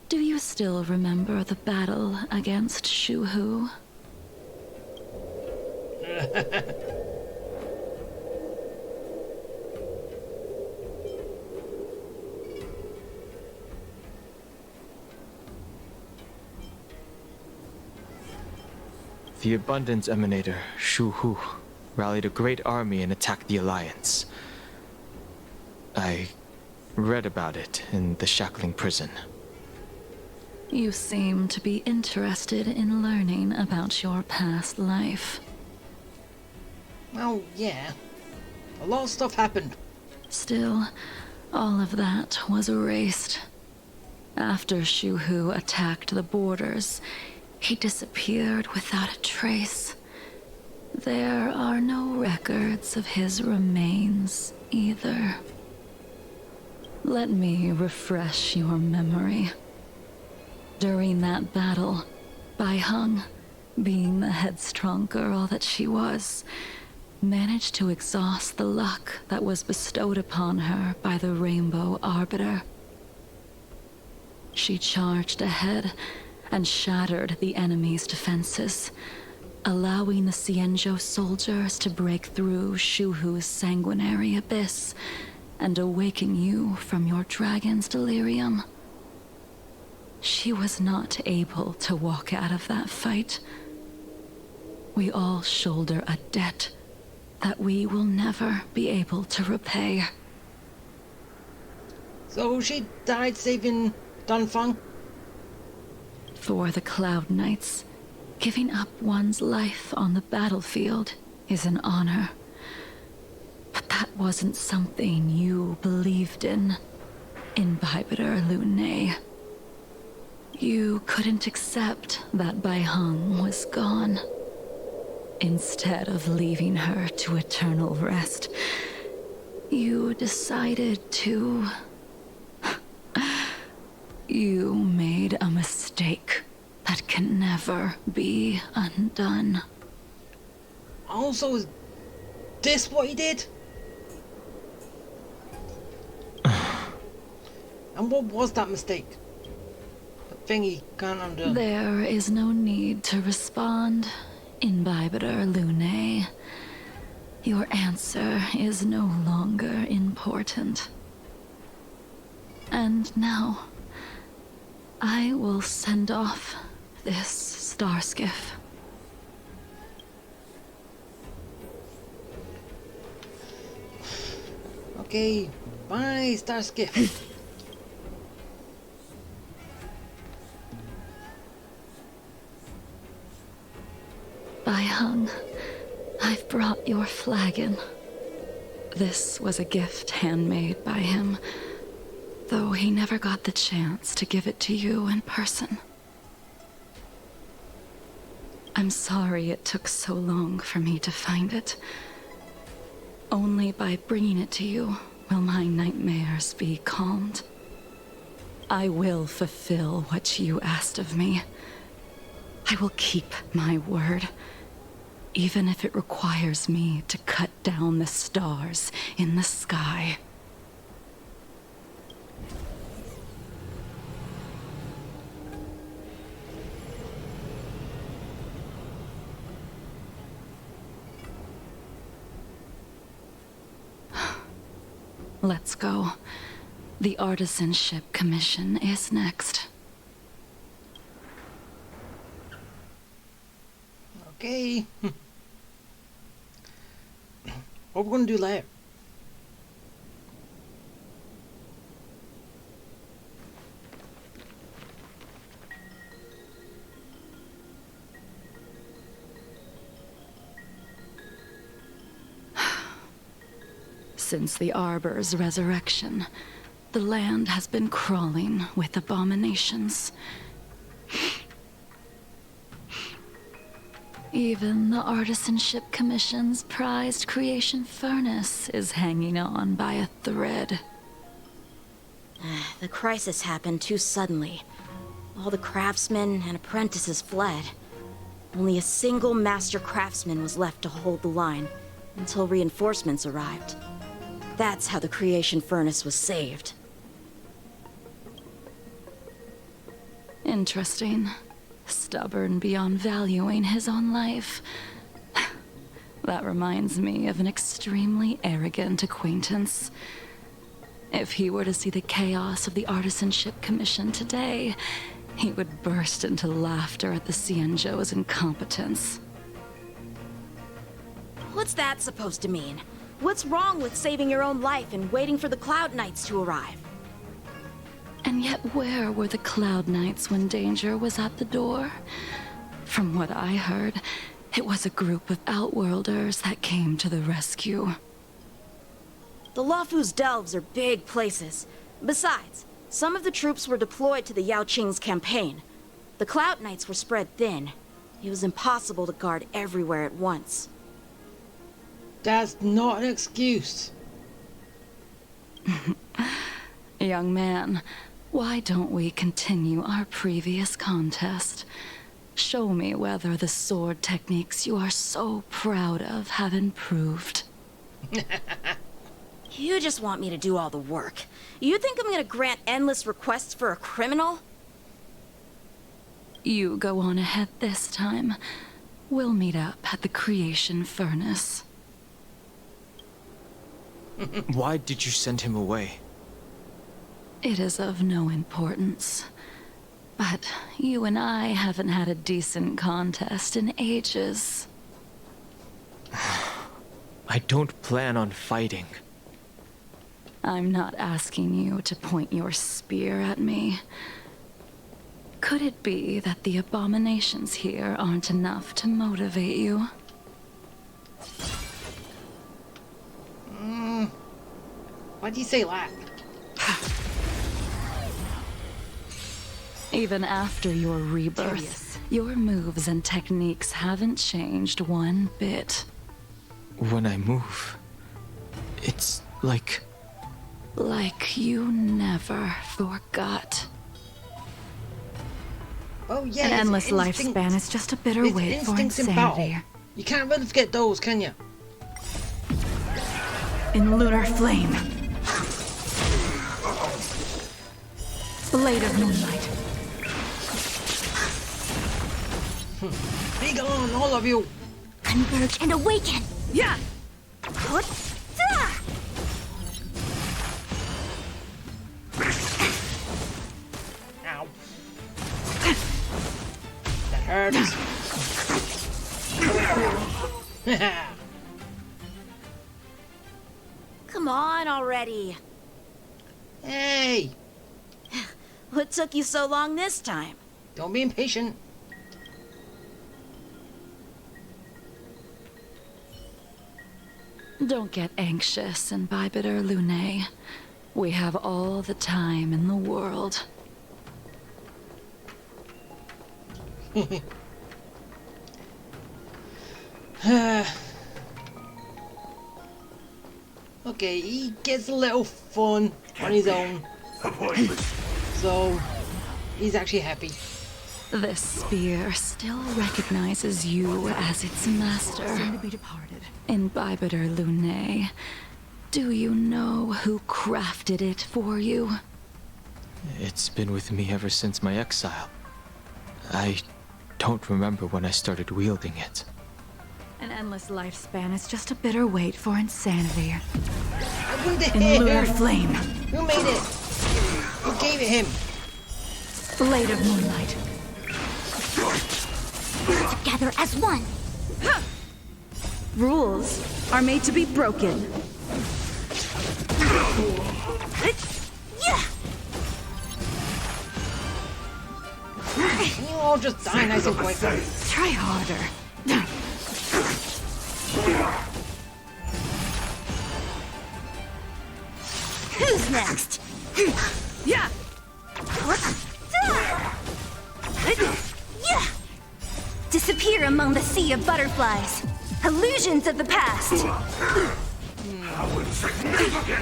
do you still remember the battle against Shuhu? The Abundance Emanator, Shuhu, rallied a great army and attacked the Alliance. I read about it in the Shackling prison. You seem to be interested in learning about your past life. Well, yeah. A lot of stuff happened. Still, all of that was erased. After Shuhu attacked the borders, he disappeared without a trace. There are no records of his remains either. Let me refresh your memory. During that battle, Baihung, being the headstrong girl that she was, managed to exhaust the luck that was bestowed upon her by the Rainbow Arbiter. She charged ahead and shattered the enemy's defenses, allowing the Xianzhou soldiers to break through Shuhu's sanguinary abyss and awaken you from your dragon's delirium. She was not able to walk out of that fight. We all shoulder a debt that we will never be able to repay. So she died saving Dunfang? For the Cloud Knights, giving up one's life on the battlefield is an honor. But that wasn't something you believed in, Imbibitor Lune. You couldn't accept that Bai Heng was gone. Instead of leaving her to eternal rest, you decided to... You made a mistake that can never be undone. Also, is this what he did? And what was that mistake? The thing he can't undo. There is no need to respond, Imbibitor Lune. Your answer is no longer important. And now, I will send off this star skiff. Okay, bye, Star Skiff. Bai Heng, I've brought your flagon. This was a gift handmade by him, though he never got the chance to give it to you in person. I'm sorry it took so long for me to find it. Only by bringing it to you will my nightmares be calmed. I will fulfill what you asked of me. I will keep my word, even if it requires me to cut down the stars in the sky. Let's go. The Artisanship Commission is next. Okay. What we're gonna do later? Since the Arbor's resurrection, the land has been crawling with abominations. Even the Artisanship Commission's prized creation furnace is hanging on by a thread. The crisis happened too suddenly. All the craftsmen and apprentices fled. Only a single master craftsman was left to hold the line until reinforcements arrived. That's how the creation furnace was saved. Interesting. Stubborn beyond valuing his own life. That reminds me of an extremely arrogant acquaintance. If he were to see the chaos of the Artisanship Commission today, he would burst into laughter at the Xianzhou's incompetence. What's that supposed to mean? What's wrong with saving your own life and waiting for the Cloud Knights to arrive? And yet where were the Cloud Knights when danger was at the door? From what I heard, it was a group of Outworlders that came to the rescue. The Luofu's delves are big places. Besides, some of the troops were deployed to the Yao Qing's campaign. The Cloud Knights were spread thin. It was impossible to guard everywhere at once. That's not an excuse. Young man, why don't we continue our previous contest? Show me whether the sword techniques you are so proud of have improved. You just want me to do all the work. You think I'm gonna grant endless requests for a criminal? You go on ahead this time. We'll meet up at the creation furnace. Why did you send him away? It is of no importance. But you and I haven't had a decent contest in ages. I don't plan on fighting. I'm not asking you to point your spear at me. Could it be that the abominations here aren't enough to motivate you? Why do you say that? Even after your rebirth, your moves and techniques haven't changed one bit. When I move, it's like... Like you never forgot. Oh yeah, An endless instinct. lifespan is just a bitter It's wait for instincts in battle. insanity. You can't really forget those, can you? In lunar flame. Blade of moonlight. Be gone, all of you! Converge and awaken! Yeah! Ow. That hurts. Come on already. Hey! What took you so long this time? Don't be impatient. Don't get anxious, Imbibitor Lunae. We have all the time in the world. Okay, he gets a little fun on his own. So, he's actually happy. This spear still recognizes you as its master. Soon to be departed. Imbibitor Lunae, do you know who crafted it for you? It's been with me ever since my exile. I don't remember when I started wielding it. An endless lifespan is just a bitter wait for insanity. In In lunar flame. Who made it? Who gave it him? Blade of moonlight. Together as one! Rules are made to be broken. Can you all just die nice and quick? Try harder. Who's next? Yeah! Disappear among the sea of butterflies. Illusions of the past.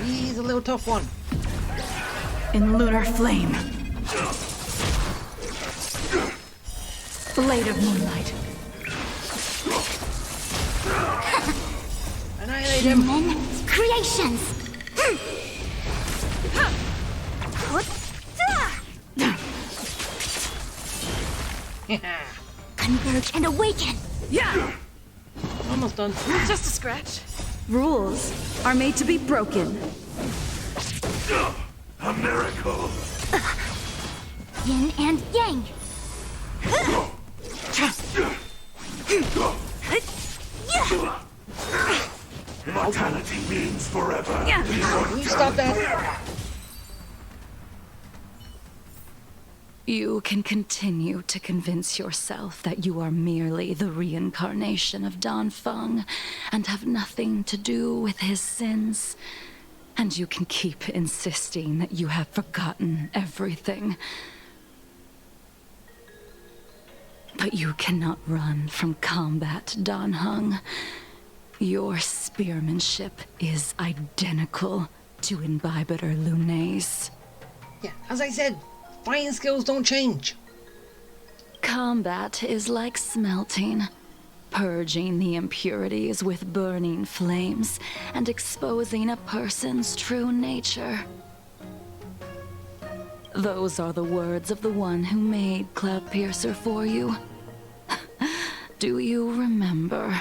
He's a little tough one. In lunar flame. Blade of moonlight. Annihilate him. Human creations. Converge and awaken. Yeah! Almost done. Just a scratch. Rules are made to be broken. A miracle! Yin and yang. Mortality means forever. Will you stop that? You can continue to convince yourself that you are merely the reincarnation of Danfeng and have nothing to do with his sins. And you can keep insisting that you have forgotten everything. But you cannot run from combat, Danheng. Your spearmanship is identical to Imbibitor Lunae's. Yeah, as I said, fighting skills don't change. Combat is like smelting, purging the impurities with burning flames and exposing a person's true nature. Those are the words of the one who made Cloudpiercer for you. Do you remember?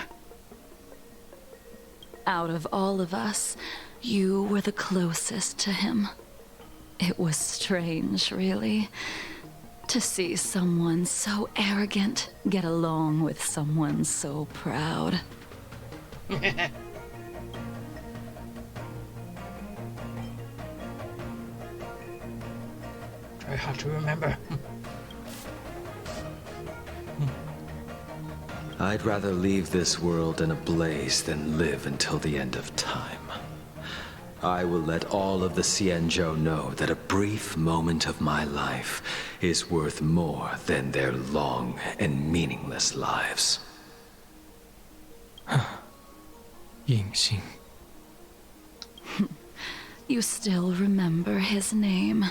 Out of all of us, you were the closest to him. It was strange, really, to see someone so arrogant get along with someone so proud. Very hard to remember. I'd rather leave this world in a blaze than live until the end of time. I will let all of the Xianzhou know that a brief moment of my life is worth more than their long and meaningless lives. Yingxing. You still remember his name.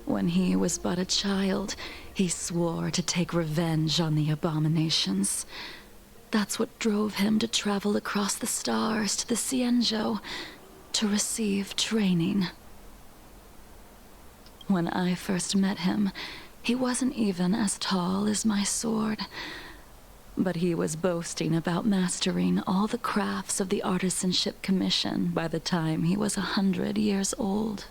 When he was but a child, he swore to take revenge on the abominations. That's what drove him to travel across the stars to the Xianzhou to receive training. When I first met him, he wasn't even as tall as my sword. But he was boasting about mastering all the crafts of the Artisanship Commission by the time he was 100 years old.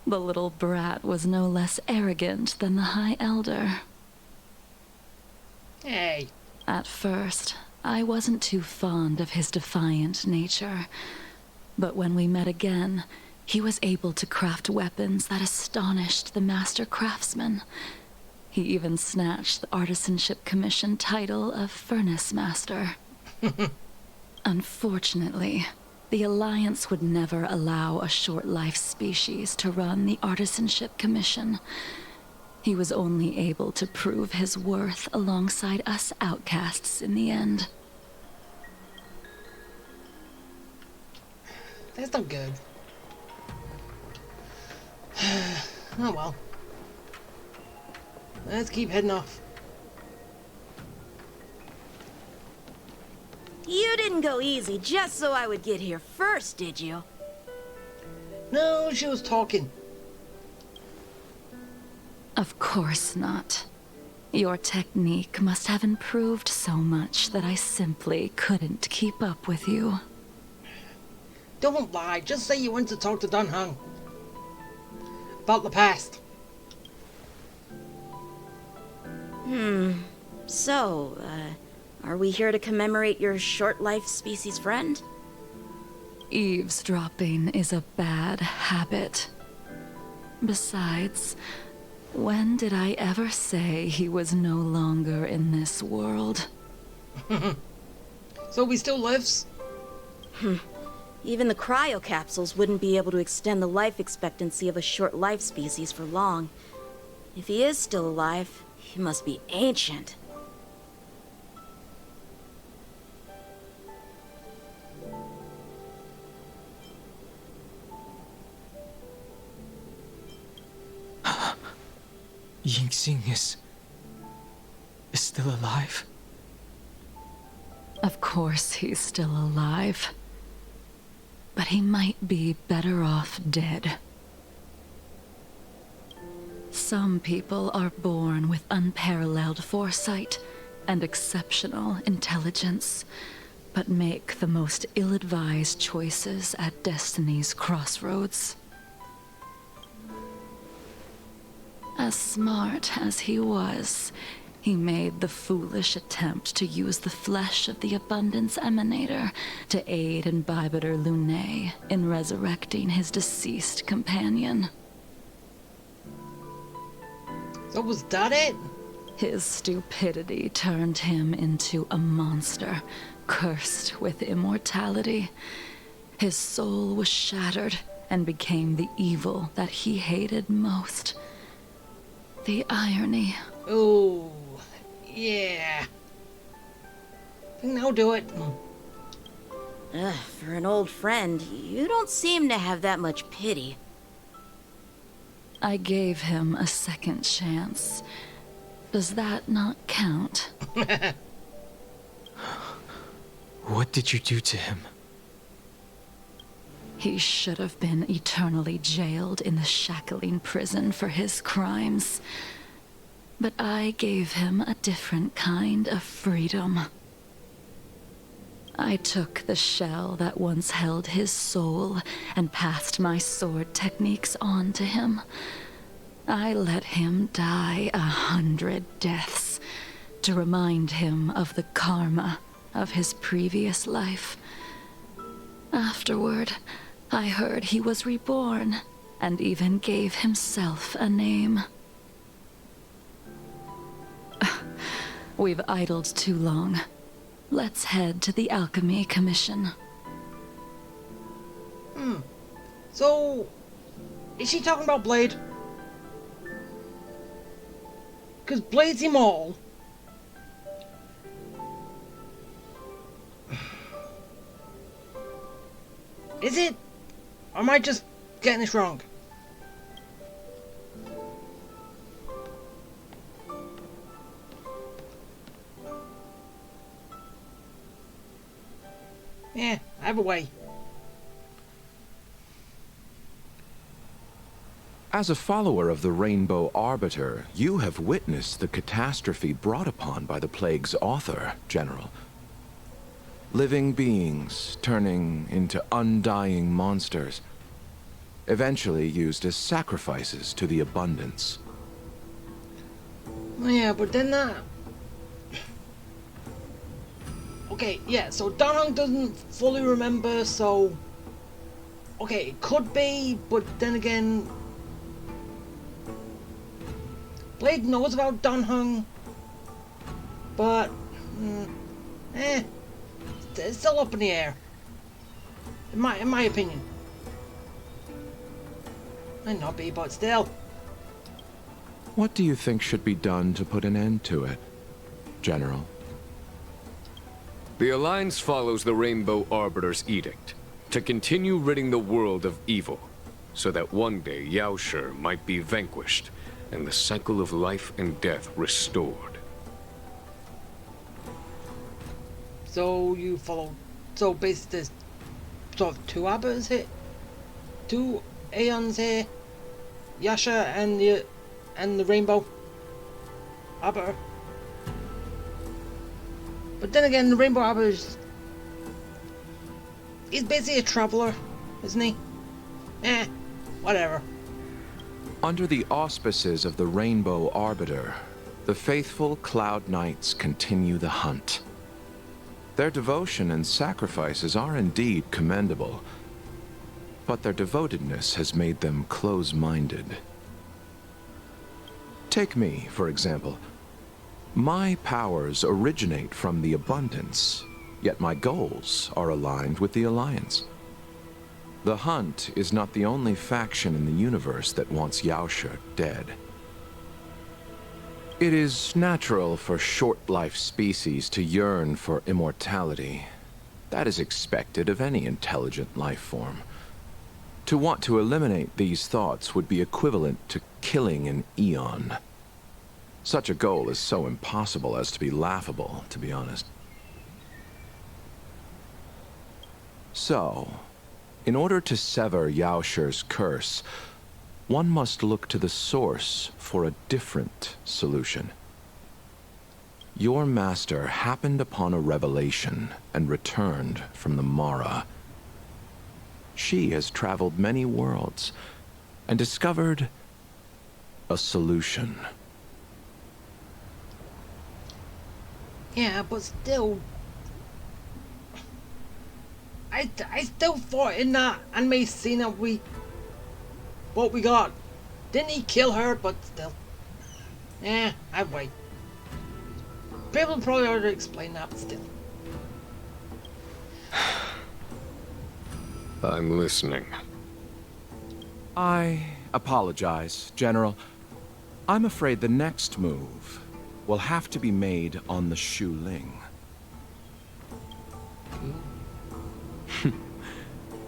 The little brat was no less arrogant than the High Elder. Hey. At first, I wasn't too fond of his defiant nature. But when we met again, he was able to craft weapons that astonished the master craftsman. He even snatched the Artisanship Commission title of Furnace Master. Unfortunately, the Alliance would never allow a short-life species to run the Artisanship Commission. He was only able to prove his worth alongside us outcasts in the end. That's not good. Oh well. Let's keep heading off. You didn't go easy just so I would get here first, did you? No, she was talking. Of course not. Your technique must have improved so much that I simply couldn't keep up with you. Don't lie, just say you went to talk to Dan Heng. About the past. So, are we here to commemorate your short-life species friend? Eavesdropping is a bad habit. Besides, when did I ever say he was no longer in this world? So he still lives? Even the cryocapsules wouldn't be able to extend the life expectancy of a short-life species for long. If he is still alive, he must be ancient. Yingxing is still alive? Of course he's still alive. But he might be better off dead. Some people are born with unparalleled foresight and exceptional intelligence, but make the most ill-advised choices at destiny's crossroads. As smart as he was, he made the foolish attempt to use the flesh of the Abundance Emanator to aid Imbibitor Lune in resurrecting his deceased companion. So was that it? His stupidity turned him into a monster, cursed with immortality. His soul was shattered and became the evil that he hated most. The irony. Oh, yeah. I think that'll do it. For an old friend, you don't seem to have that much pity. I gave him a second chance. Does that not count? What did you do to him? He should have been eternally jailed in the shackling prison for his crimes. But I gave him a different kind of freedom. I took the shell that once held his soul and passed my sword techniques on to him. I let him die 100 deaths to remind him of the karma of his previous life. Afterward, I heard he was reborn and even gave himself a name. We've idled too long. Let's head to the Alchemy Commission. So, is she talking about Blade? Because Blade's immortal. Is it? Or am I just getting this wrong? Yeah, either way. As a follower of the Rainbow Arbiter, you have witnessed the catastrophe brought upon by the plague's author, General. Living beings turning into undying monsters, eventually used as sacrifices to the abundance. Yeah, but then that... Okay, yeah, so Danhong doesn't fully remember, so... Okay, it could be, but then again... Blade knows about Danhong, but... it's still up in the air. In my opinion. Might not be, but still. What do you think should be done to put an end to it, General? The Alliance follows the Rainbow Arbiter's edict to continue ridding the world of evil, so that one day Yaoshi might be vanquished and the cycle of life and death restored. So you follow... So basically there's sort of two Abbas here? Two Aeons here? Yasha and the Rainbow Arbiter. But then again, the Rainbow Arbiter is... He's basically a traveler, isn't he? Whatever. Under the auspices of the Rainbow Arbiter, the faithful Cloud Knights continue the hunt. Their devotion and sacrifices are indeed commendable, but their devotedness has made them close-minded. Take me, for example. My powers originate from the abundance, yet my goals are aligned with the Alliance. The Hunt is not the only faction in the universe that wants Yaoshi dead. It is natural for short-life species to yearn for immortality. That is expected of any intelligent life form. To want to eliminate these thoughts would be equivalent to killing an eon. Such a goal is so impossible as to be laughable, to be honest. So, in order to sever Yaoshi's curse, one must look to the source for a different solution. Your master happened upon a revelation and returned from the Mara. She has traveled many worlds and discovered a solution. Yeah, but still... I still thought in that anime scene that what we got. Didn't he kill her, but still. I'd wait. People probably already explained that, but still. I'm listening. I apologize, General. I'm afraid the next move will have to be made on the Shu Ling.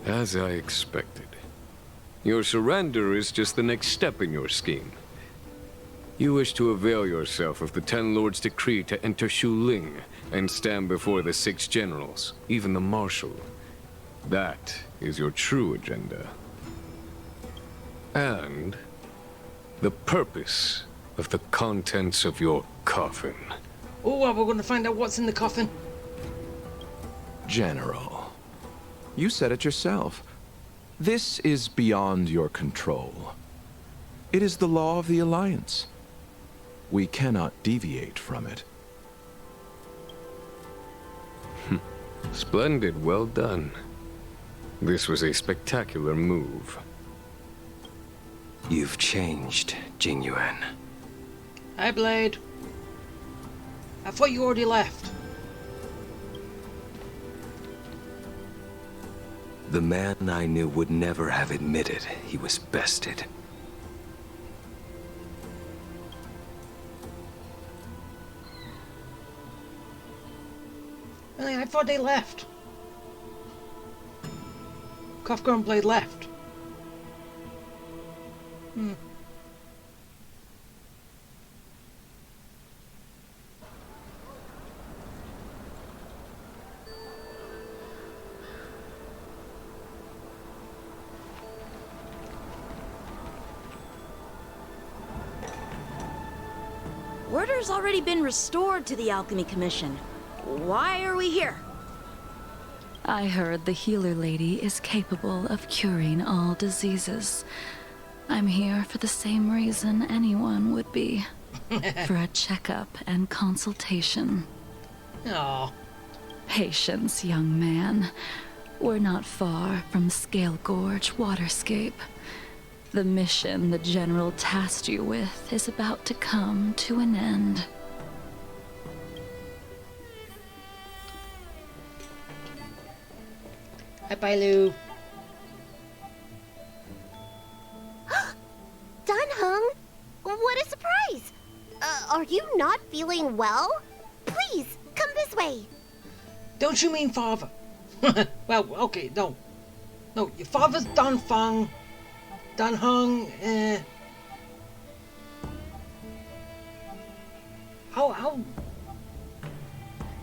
As I expected. Your surrender is just the next step in your scheme. You wish to avail yourself of the Ten Lords' decree to enter Shu Ling and stand before the 6 generals, even the Marshal. That is your true agenda. And the purpose of the contents of your coffin. Oh, well, we're going to find out what's in the coffin. General, you said it yourself. This is beyond your control. It is the law of the Alliance. We cannot deviate from it. Splendid, well done. This was a spectacular move. You've changed, Jingyuan. Hi, Blade. I thought you already left. The man I knew would never have admitted he was bested. Really, I thought they left. Kafka and Blade left. Order's already been restored to the Alchemy Commission. Why are we here? I heard the healer lady is capable of curing all diseases. I'm here for the same reason anyone would be. For a checkup and consultation. Aww. Patience, young man. We're not far from Scale Gorge Waterscape. The mission the General tasked you with is about to come to an end. Hi, Bailu. Dunhung? What a surprise! Are you not feeling well? Please, come this way. Don't you mean father? Well, okay, no. No, your father's Dunhung. How?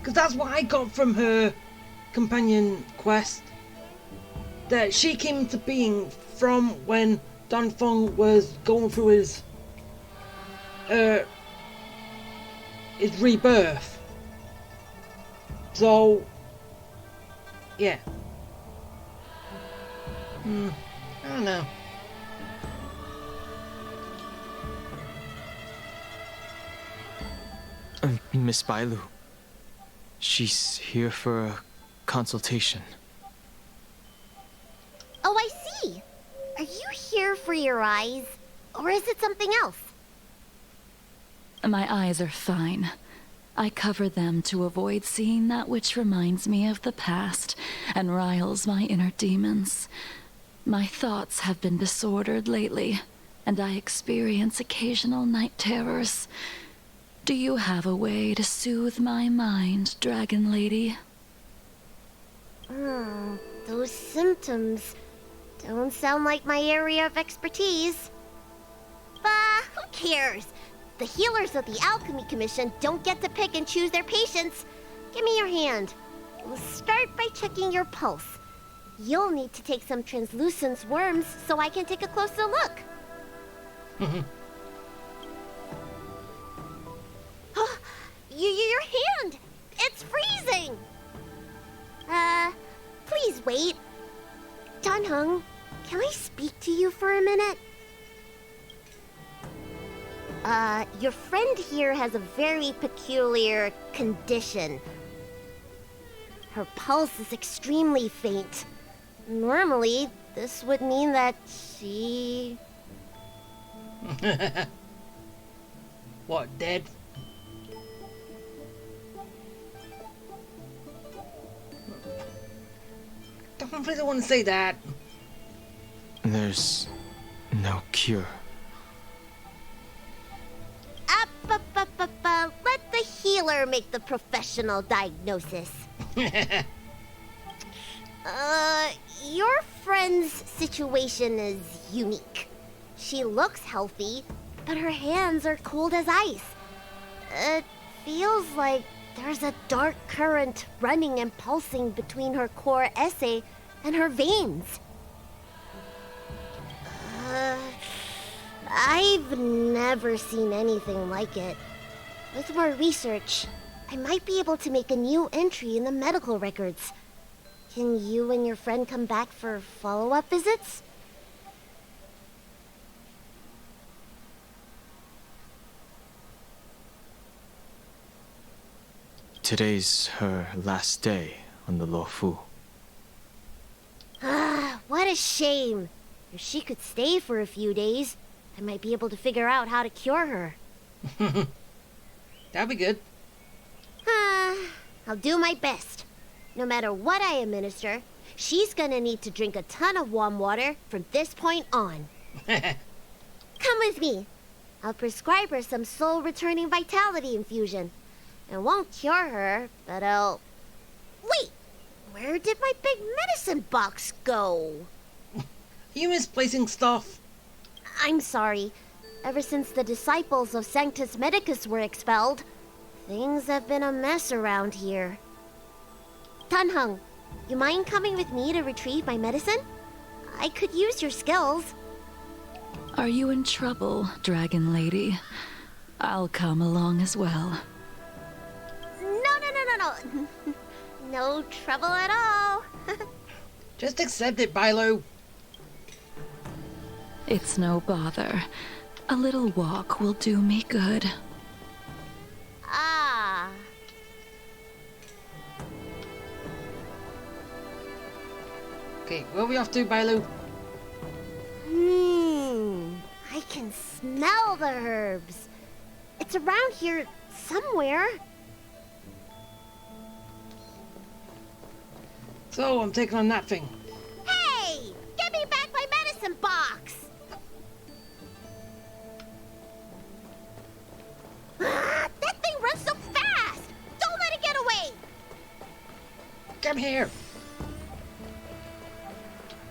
Because that's what I got from her companion quest. That she came into being from when Dunfeng was going through his rebirth. So, yeah. I don't know. Miss Bailu. She's here for a consultation. Oh, I see. Are you here for your eyes? Or is it something else? My eyes are fine. I cover them to avoid seeing that which reminds me of the past and riles my inner demons. My thoughts have been disordered lately, and I experience occasional night terrors. Do you have a way to soothe my mind, Dragon Lady? Those symptoms don't sound like my area of expertise. Bah, who cares? The healers of the Alchemy Commission don't get to pick and choose their patients. Give me your hand. We'll start by checking your pulse. You'll need to take some translucent worms so I can take a closer look. Your hand! It's freezing! Please wait. Dunhung, can I speak to you for a minute? Your friend here has a very peculiar condition. Her pulse is extremely faint. Normally, this would mean that she... What, dead? Don't really want to say that. There's no cure. Let the healer make the professional diagnosis. Your friend's situation is unique. She looks healthy, but her hands are cold as ice. It feels like there's a dark current running and pulsing between her core esse and her veins. I've never seen anything like it. With more research, I might be able to make a new entry in the medical records. Can you and your friend come back for follow-up visits? Today's her last day on the Luofu. What a shame. If she could stay for a few days, I might be able to figure out how to cure her. That'd be good. I'll do my best. No matter what I administer, she's gonna need to drink a ton of warm water from this point on. Come with me. I'll prescribe her some soul-returning vitality infusion. It won't cure her, but I'll... Wait! Where did my big medicine box go? You misplacing stuff. I'm sorry. Ever since the disciples of Sanctus Medicus were expelled, things have been a mess around here. Tanhung, you mind coming with me to retrieve my medicine? I could use your skills. Are you in trouble, Dragon Lady? I'll come along as well. No. No trouble at all. Just accept it, Bilo. It's no bother. A little walk will do me good. Ah. Okay, where are we off to, Bilo? I can smell the herbs. It's around here somewhere. So, I'm taking on that thing. Hey! Give me back my medicine box! That thing runs so fast! Don't let it get away! Come here.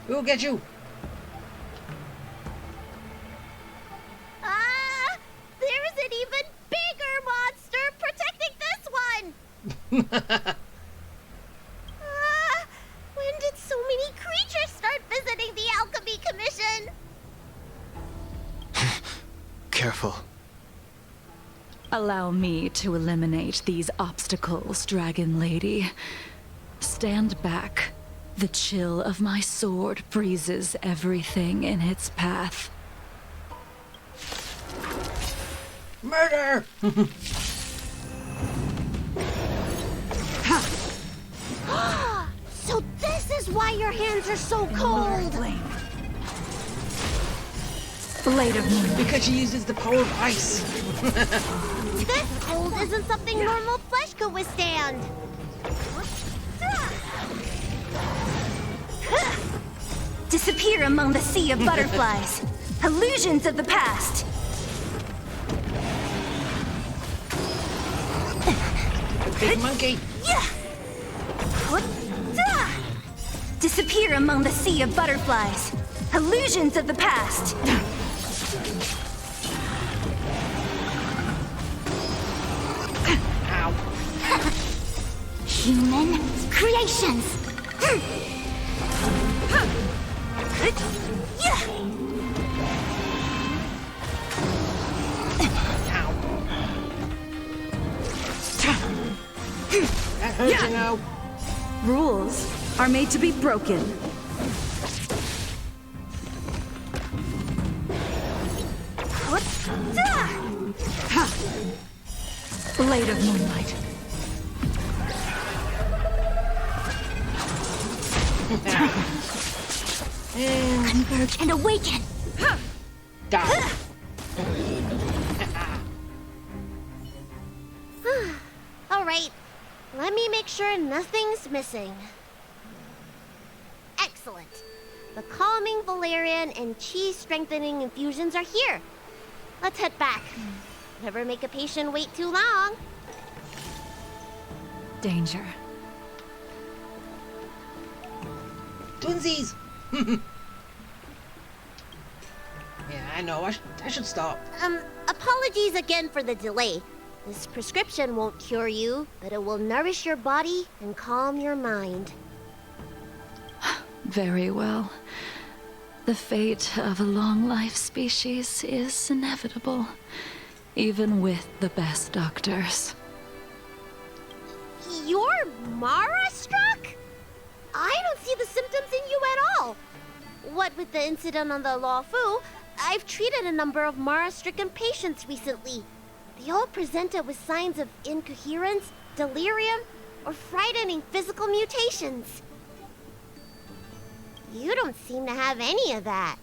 We'll get you. There's an even bigger monster protecting this one! When did so many creatures start visiting the Alchemy Commission? Careful. Allow me to eliminate these obstacles, Dragon Lady. Stand back. The chill of my sword freezes everything in its path. Murder! So this is why your hands are so cold! Blade of Moon. Because she uses the power of ice. This cold isn't something normal flesh could withstand. Disappear among the sea of butterflies. Illusions of the past. The big monkey. Disappear among the sea of butterflies. Illusions of the past. Ow. Human creations. That hurts you now. Rules are made to be broken. Blade of Moonlight. Converge and awaken. Die. All right, let me make sure nothing's missing. Excellent. The calming valerian and chi strengthening infusions are here. Let's head back. Never make a patient wait too long. Danger. Twinsies. Yeah, I know. I should stop. Apologies again for the delay. This prescription won't cure you, but it will nourish your body and calm your mind. Very well. The fate of a long-life species is inevitable, even with the best doctors. You're Mara-struck? I don't see the symptoms in you at all. What with the incident on the Law Fu, I've treated a number of Mara-stricken patients recently. They all presented with signs of incoherence, delirium, or frightening physical mutations. You don't seem to have any of that.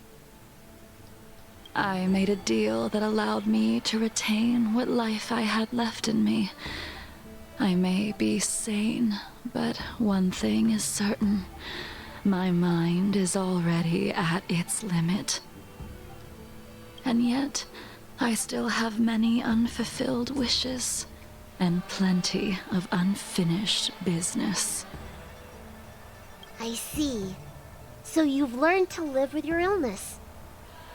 I made a deal that allowed me to retain what life I had left in me. I may be sane, but one thing is certain. My mind is already at its limit. And yet, I still have many unfulfilled wishes, and plenty of unfinished business. I see. So you've learned to live with your illness.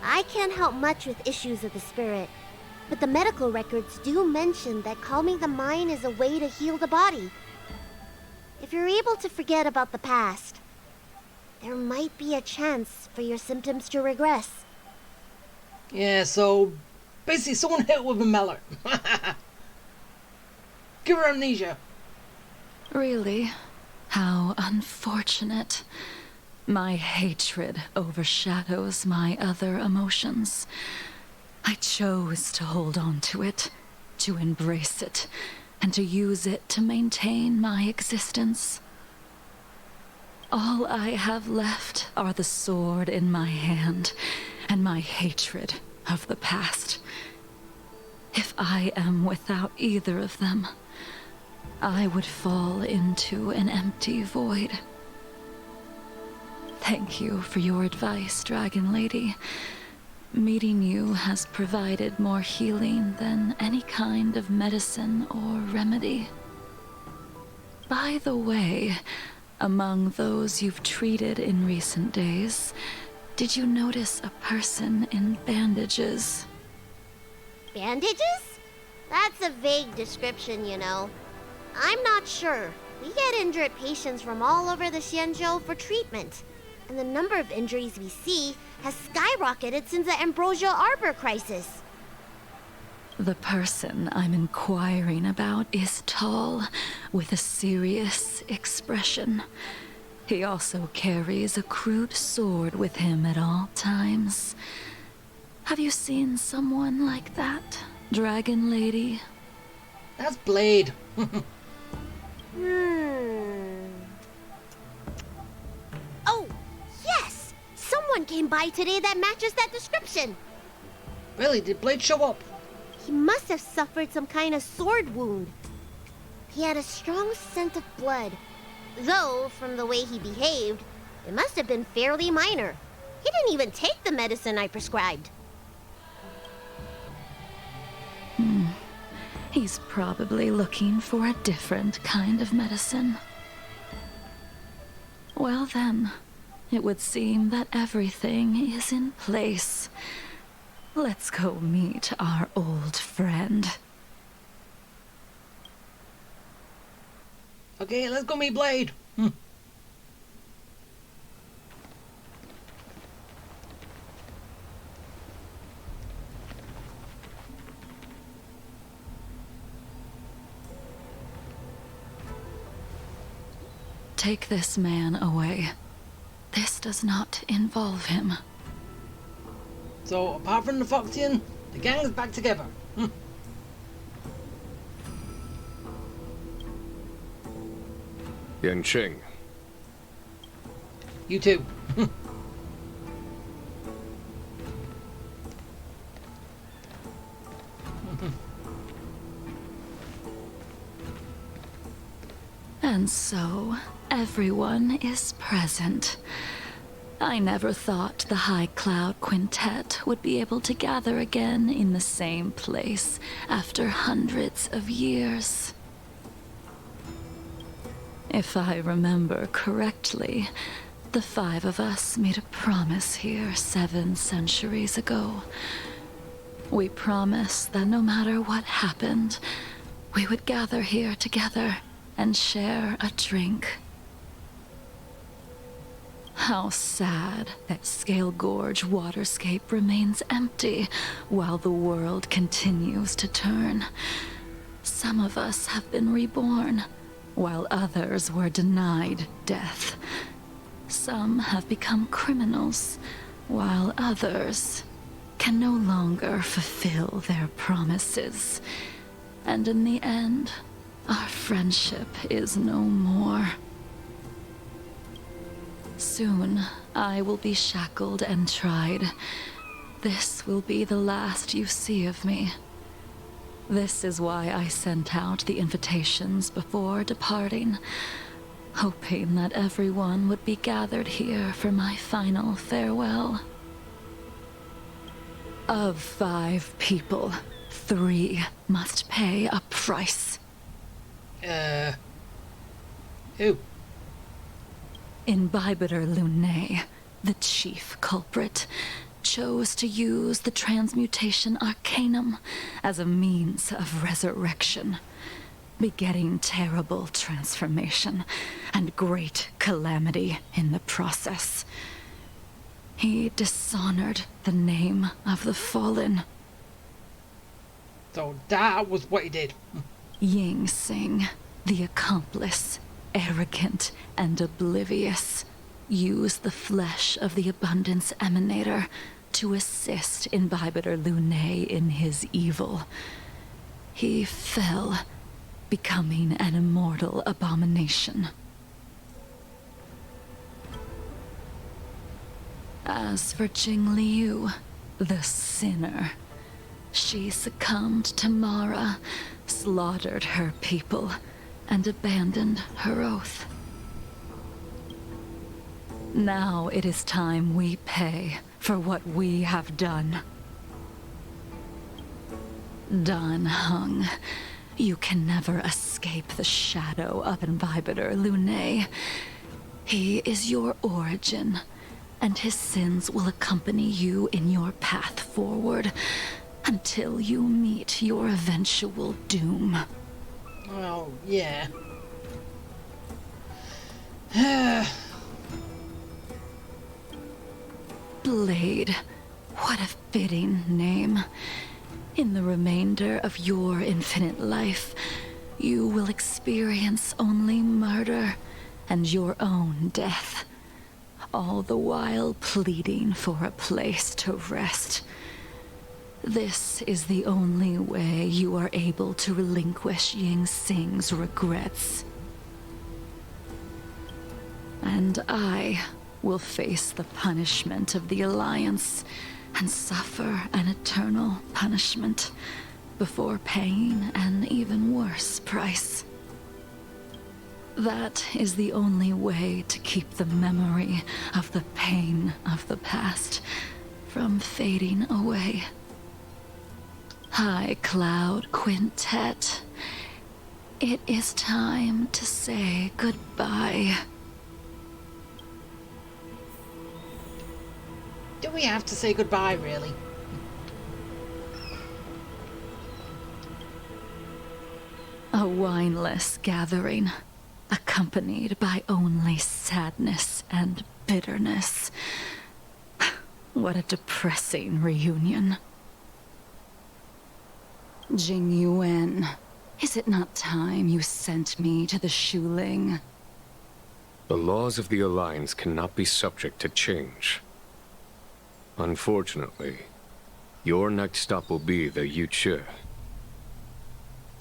I can't help much with issues of the spirit, but the medical records do mention that calming the mind is a way to heal the body. If you're able to forget about the past, there might be a chance for your symptoms to regress. Yeah, so basically someone hit with a melon. Give her amnesia. Really? How unfortunate. My hatred overshadows my other emotions. I chose to hold on to it, to embrace it, and to use it to maintain my existence. All I have left are the sword in my hand and my hatred of the past. If I am without either of them, I would fall into an empty void. Thank you for your advice, Dragon Lady. Meeting you has provided more healing than any kind of medicine or remedy. By the way, among those you've treated in recent days, did you notice a person in bandages? Bandages? That's a vague description, you know. I'm not sure. We get injured patients from all over the Xianzhou for treatment, and the number of injuries we see has skyrocketed since the Ambrosial Arbor crisis. The person I'm inquiring about is tall, with a serious expression. He also carries a crude sword with him at all times. Have you seen someone like that, Dragon Lady? That's Blade. Oh, yes! Someone came by today that matches that description. Really? Did Blade show up? He must have suffered some kind of sword wound. He had a strong scent of blood. Though, from the way he behaved, it must have been fairly minor. He didn't even take the medicine I prescribed. He's probably looking for a different kind of medicine. Well then, it would seem that everything is in place. Let's go meet our old friend. Okay, let's go meet Blade. Take this man away. This does not involve him. So, apart from the Foxian, the gang is back together. Yanqing. You too. And so, everyone is present. I never thought the High Cloud Quintet would be able to gather again in the same place after hundreds of years. If I remember correctly, the five of us made a promise here 7 centuries ago. We promised that no matter what happened, we would gather here together and share a drink. How sad that Scale Gorge waterscape remains empty while the world continues to turn. Some of us have been reborn, while others were denied death. Some have become criminals, while others can no longer fulfill their promises. And in the end, our friendship is no more. Soon, I will be shackled and tried. this will be the last you see of me. This is why I sent out the invitations before departing, hoping that everyone would be gathered here for my final farewell. Of 5 people, 3 must pay a price. Who? Imbibitor Lunae, the chief culprit, chose to use the transmutation arcanum as a means of resurrection, begetting terrible transformation and great calamity in the process. He dishonored the name of the fallen. So that was what he did. Ying Sing, the accomplice, arrogant and oblivious, used the flesh of the Abundance Emanator to assist Imbibitor Lunae in his evil. He fell, becoming an immortal abomination. As for Jing Liu, the sinner, she succumbed to Mara, slaughtered her people, and abandoned her oath. Now it is time we pay for what we have done. Dan Heng, you can never escape the shadow of Imbibitor Lunae. He is your origin, and his sins will accompany you in your path forward until you meet your eventual doom. Well, yeah. Blade, what a fitting name. In the remainder of your infinite life, you will experience only murder and your own death, all the while pleading for a place to rest. This is the only way you are able to relinquish Ying Sing's regrets. And I will face the punishment of the Alliance and suffer an eternal punishment before paying an even worse price. That is the only way to keep the memory of the pain of the past from fading away. High Cloud Quintet, it is time to say goodbye. Do we have to say goodbye, really? A wineless gathering, accompanied by only sadness and bitterness. What a depressing reunion. Jing Yuan, is it not time you sent me to the Shuling? The laws of the Alliance cannot be subject to change. Unfortunately, your next stop will be the Yuchi.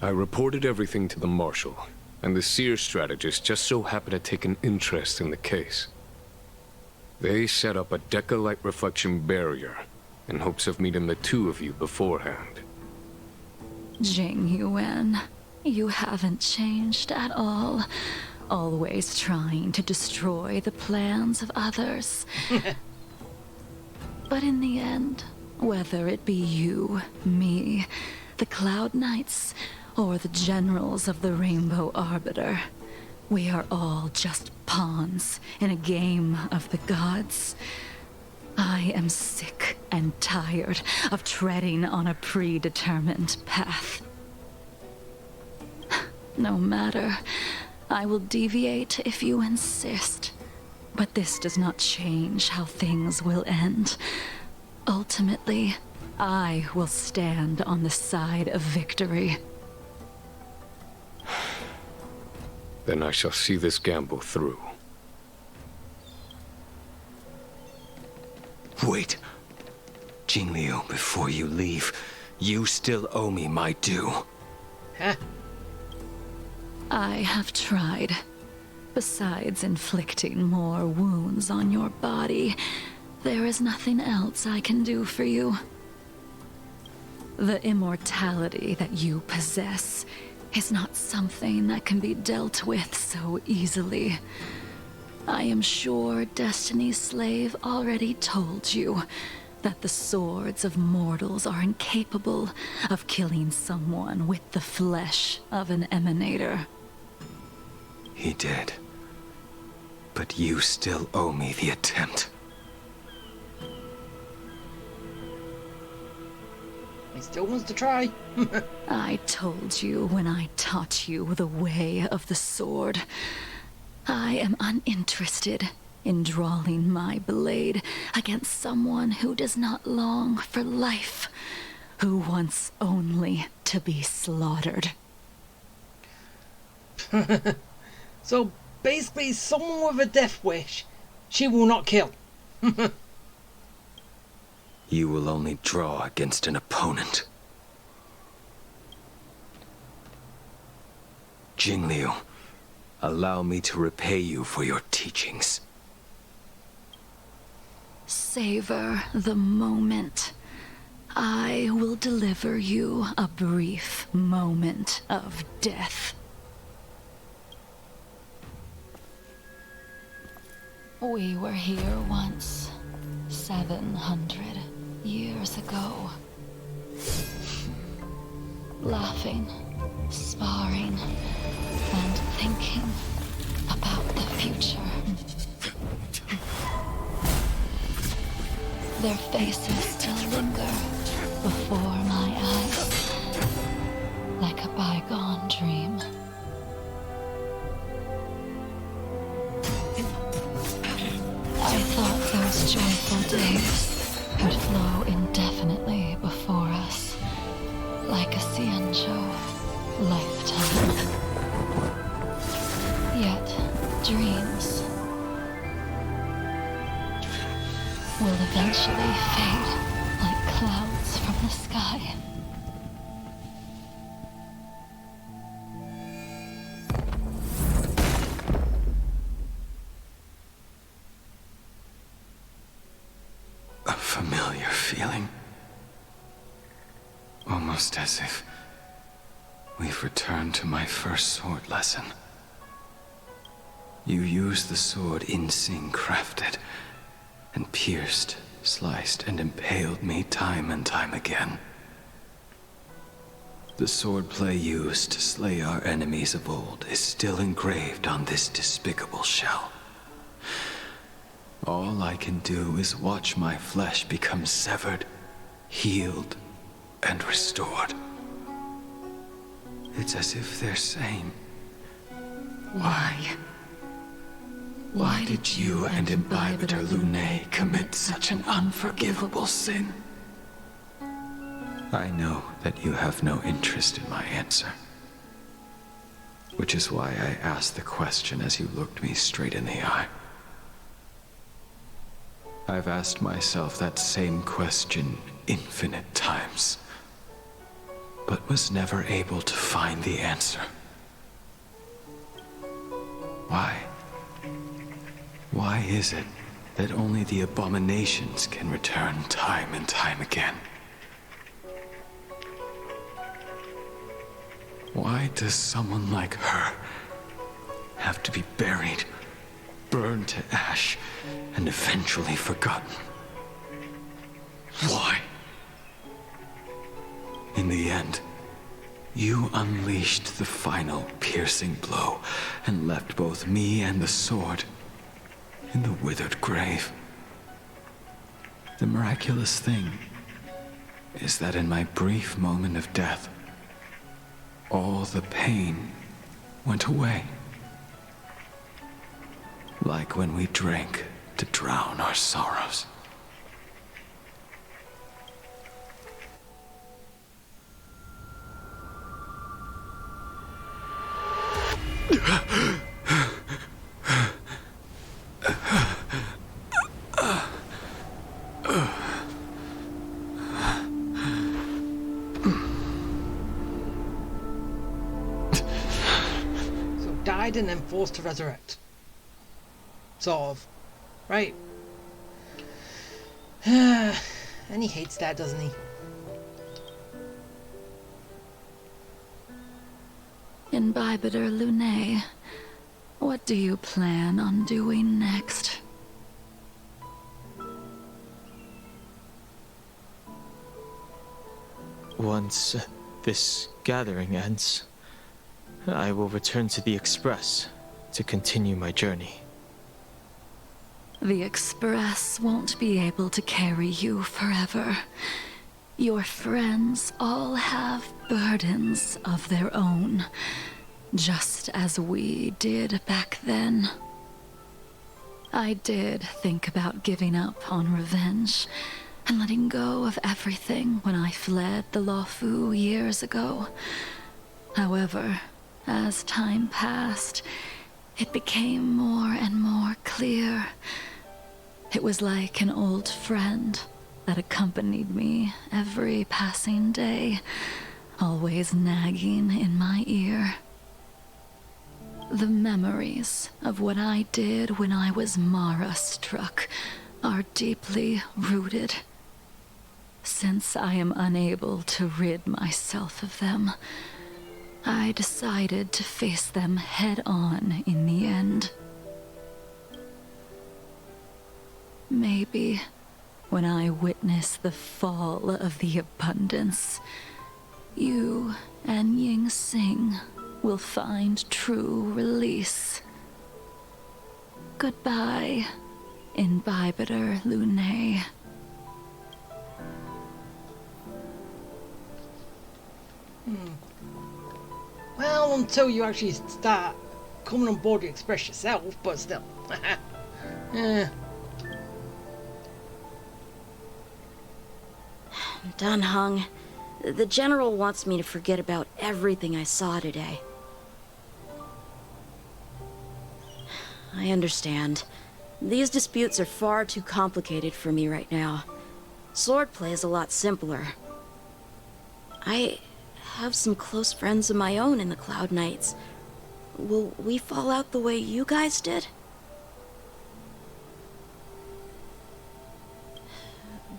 I reported everything to the Marshal, and the Seer strategist just so happened to take an interest in the case. They set up a Deca-light reflection barrier in hopes of meeting the 2 of you beforehand. Jing Yuan, you haven't changed at all. Always trying to destroy the plans of others. But in the end, whether it be you, me, the Cloud Knights, or the generals of the Rainbow Arbiter, we are all just pawns in a game of the gods. I am sick and tired of treading on a predetermined path. No matter, I will deviate if you insist. But this does not change how things will end. Ultimately, I will stand on the side of victory. Then I shall see this gamble through. Wait. Jing Liu, before you leave, you still owe me my due. Huh? I have tried. Besides inflicting more wounds on your body, there is nothing else I can do for you. The immortality that you possess is not something that can be dealt with so easily. I am sure Destiny's slave already told you that the swords of mortals are incapable of killing someone with the flesh of an emanator. He did. But you still owe me the attempt. He still wants to try. I told you when I taught you the way of the sword. I am uninterested in drawing my blade against someone who does not long for life, who wants only to be slaughtered. So basically, someone with a death wish, she will not kill. You will only draw against an opponent. Jingliu, allow me to repay you for your teachings. Savor the moment. I will deliver you a brief moment of death. We were here once, 700 years ago. Laughing, sparring, and thinking about the future. Their faces still linger before my eyes, like a bygone dream. I thought those joyful days would flow indefinitely before us, like a Xianzhou lifetime. Yet, dreams will eventually fade like clouds from the sky. A familiar feeling. Almost as if we've returned to my first sword lesson. You used the sword Insing crafted, and pierced, sliced, and impaled me time and time again. The swordplay used to slay our enemies of old is still engraved on this despicable shell. All I can do is watch my flesh become severed, healed, and restored. It's as if they're saying, why? Why did you and Imbibitor Lunae commit such an unforgivable sin? I know that you have no interest in my answer. Which is why I asked the question as you looked me straight in the eye. I've asked myself that same question infinite times, but was never able to find the answer. Why? Why is it that only the abominations can return time and time again? Why does someone like her have to be buried, burned to ash, and eventually forgotten? Why? In the end, you unleashed the final piercing blow and left both me and the sword in the withered grave. The miraculous thing is that in my brief moment of death, all the pain went away. Like when we drank to drown our sorrows. Died and then forced to resurrect. Sort of. Right? And he hates that, doesn't he? Imbibitor Lune, what do you plan on doing next? Once this gathering ends, I will return to the Express to continue my journey. The Express won't be able to carry you forever. Your friends all have burdens of their own, just as we did back then. I did think about giving up on revenge and letting go of everything when I fled the Luofu years ago. However, as time passed, it became more and more clear. It was like an old friend that accompanied me every passing day, always nagging in my ear. The memories of what I did when I was Mara-struck are deeply rooted. Since I am unable to rid myself of them, I decided to face them head-on in the end. Maybe when I witness the fall of the abundance, you and Ying Sing will find true release. Goodbye, Imbibitor Lune. Well, until you actually start coming on board the Express yourself, but still. Yeah. Dan Heng, the General wants me to forget about everything I saw today. I understand. These disputes are far too complicated for me right now. Swordplay is a lot simpler. I have some close friends of my own in the Cloud Knights. Will we fall out the way you guys did?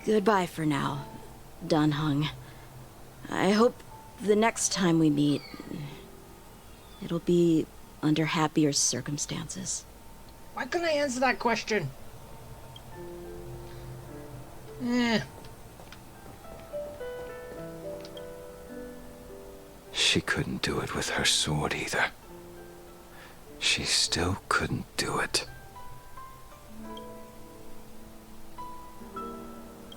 Goodbye for now, Dan Heng. I hope the next time we meet, it'll be under happier circumstances. Why couldn't I answer that question? Eh. She couldn't do it with her sword either. She still couldn't do it.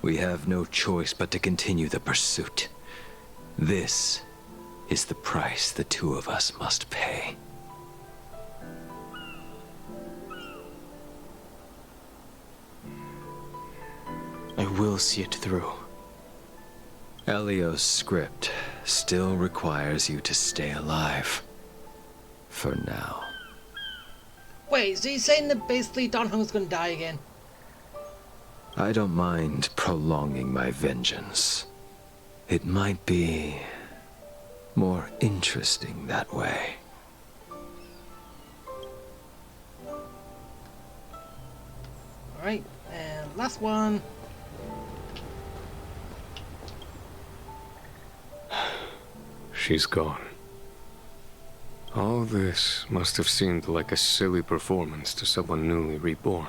We have no choice but to continue the pursuit. This is the price the two of us must pay. I will see it through. Elio's script still requires you to stay alive. For now. Wait, so you're saying that basically Dan Heng's gonna die again? I don't mind prolonging my vengeance. It might be more interesting that way. Alright, and last one. She's gone. All this must have seemed like a silly performance to someone newly reborn.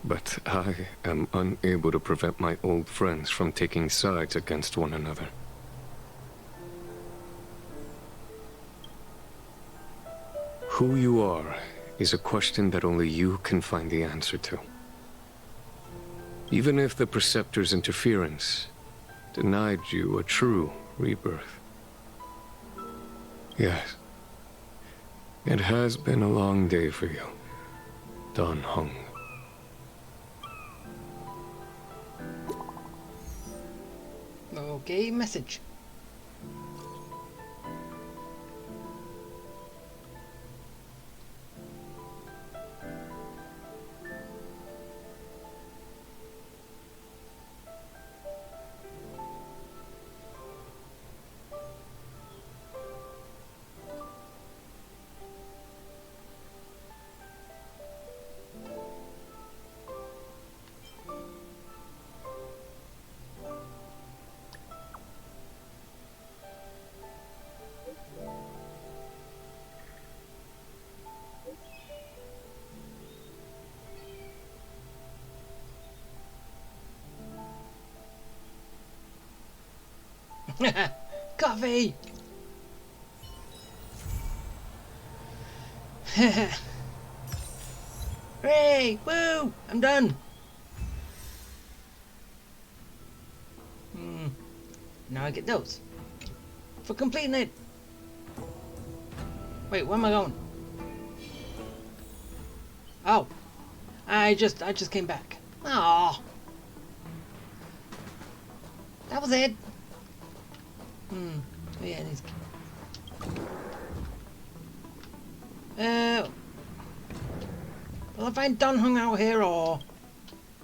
But I am unable to prevent my old friends from taking sides against one another. Who you are is a question that only you can find the answer to. Even if the Preceptor's interference denied you a true rebirth. Yes. It has been a long day for you, Dan Heng. Okay, message. Coffee! Hooray! Woo! I'm done! Now I get those. For completing it! Wait, where am I going? Oh. I just came back. Oh. That was it. Oh yeah, these. Will I find Don Hung out here, or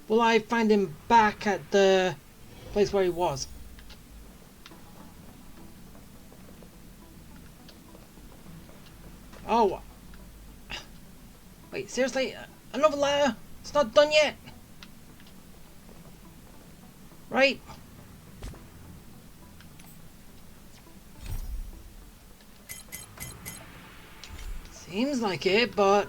will I find him back at the place where he was? Oh. Wait, seriously? Another layer? It's not done yet. Right? Seems like it, but...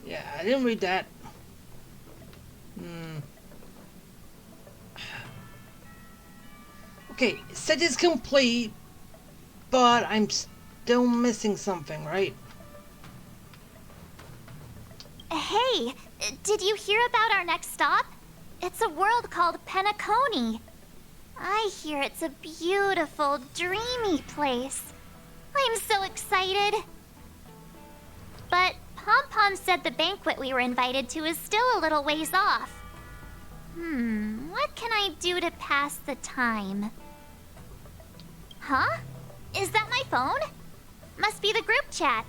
yeah, I didn't read that. Okay, it said it's complete, but I'm still missing something, right? Hey, did you hear about our next stop? It's a world called Penacony. I hear it's a beautiful, dreamy place. I'm so excited. But Pom Pom said the banquet we were invited to is still a little ways off. What can I do to pass the time? Huh? Is that my phone? Must be the group chat.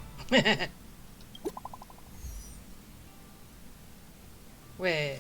Wait.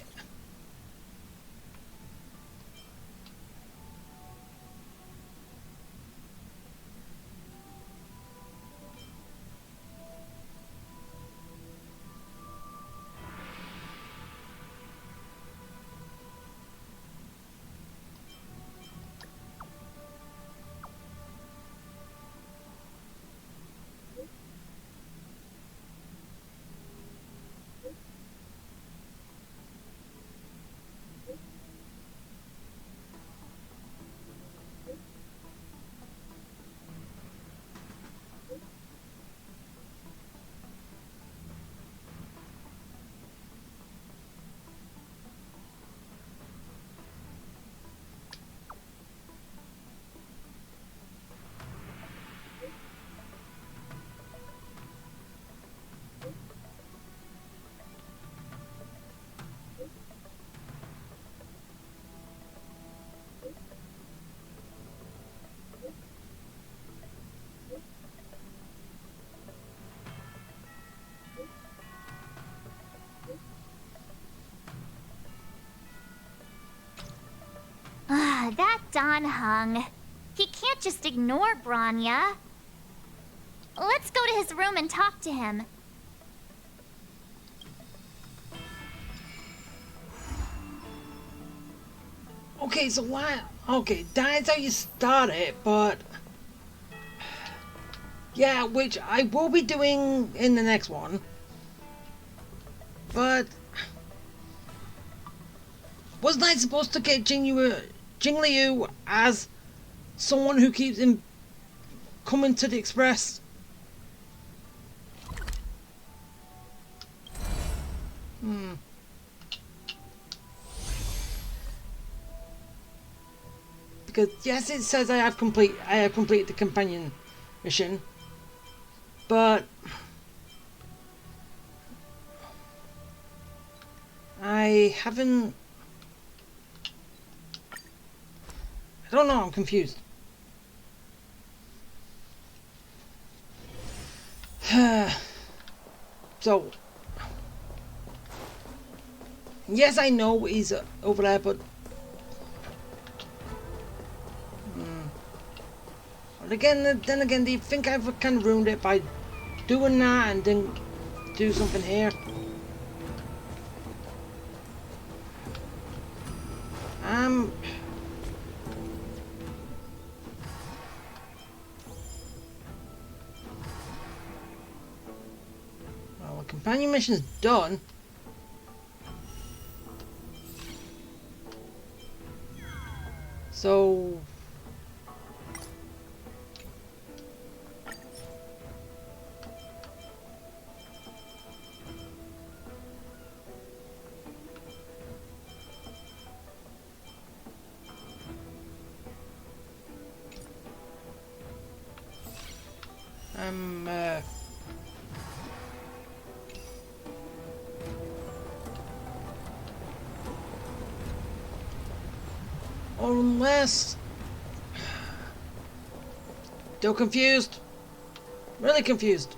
That Don Hung. He can't just ignore Branya. Let's go to his room and talk to him. Okay, so why? Okay, that's how you start it, but... yeah, which I will be doing in the next one. But... wasn't I supposed to get Jing Liu as someone who keeps him coming to the Express? Because yes, it says I have completed the companion mission, but I haven't. I don't know, I'm confused. So, yes, I know he's over there, but then again, do you think I've kind of ruined it by doing that and then do something here? companion mission's done. So unless still confused, really confused.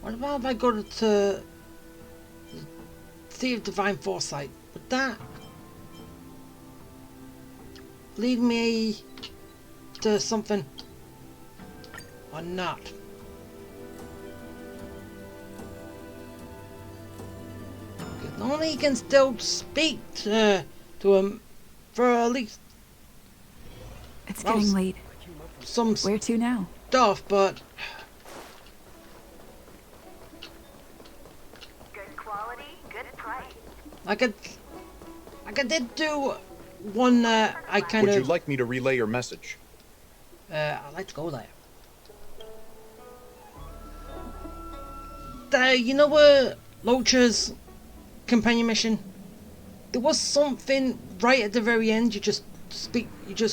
What about if I go to Sea of Divine Foresight? Would that lead me to something or not? Only can still speak to him for at least. It's getting late. Some Where to now? Stuff, but good quality, good price. Like I did do one I kind of. Would you like me to relay your message? I'd like to go there. You know where Locha's companion mission? There was something right at the very end. You just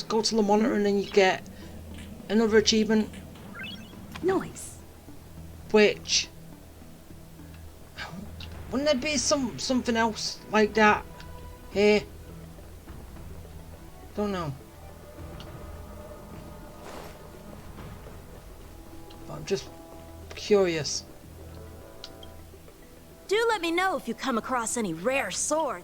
go to the monitor and then you get another achievement. Nice. Which wouldn't there be something else like that here? Don't know. But I'm just curious. Do let me know if you come across any rare sword.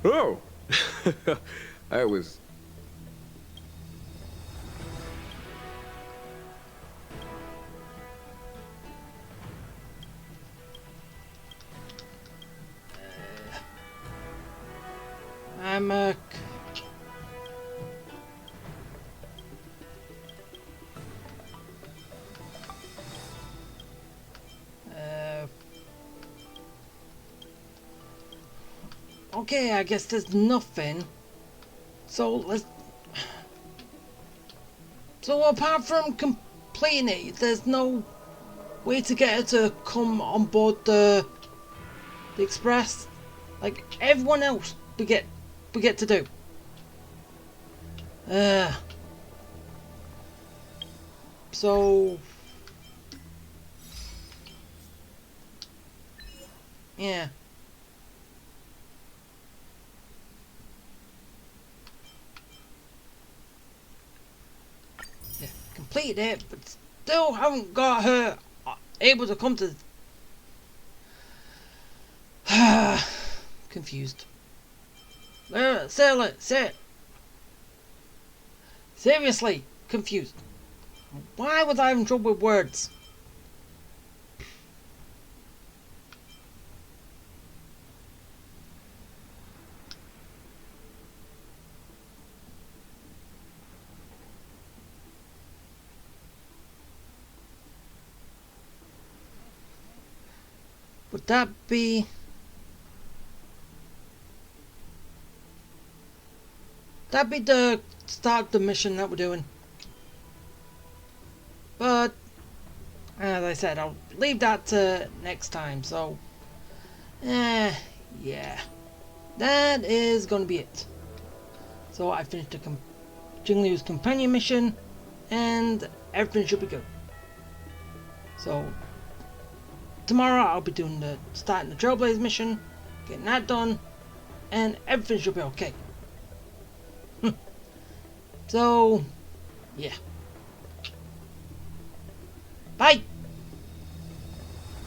Oh! I was... I'm okay, I guess there's nothing. So let's. So apart from completing it, there's no way to get her to come on board the express, like everyone else we get to do. So yeah. Completed it, but still haven't got her able to come to. Confused. Seriously confused. Why was I having trouble with words? Would that be the start of the mission that we're doing? But as I said, I'll leave that to next time. So yeah, that is gonna be it. So I finished the Jing Liu's companion mission and everything should be good. So tomorrow I'll be doing starting the Trailblaze mission, getting that done, and everything should be okay. So, yeah. Bye!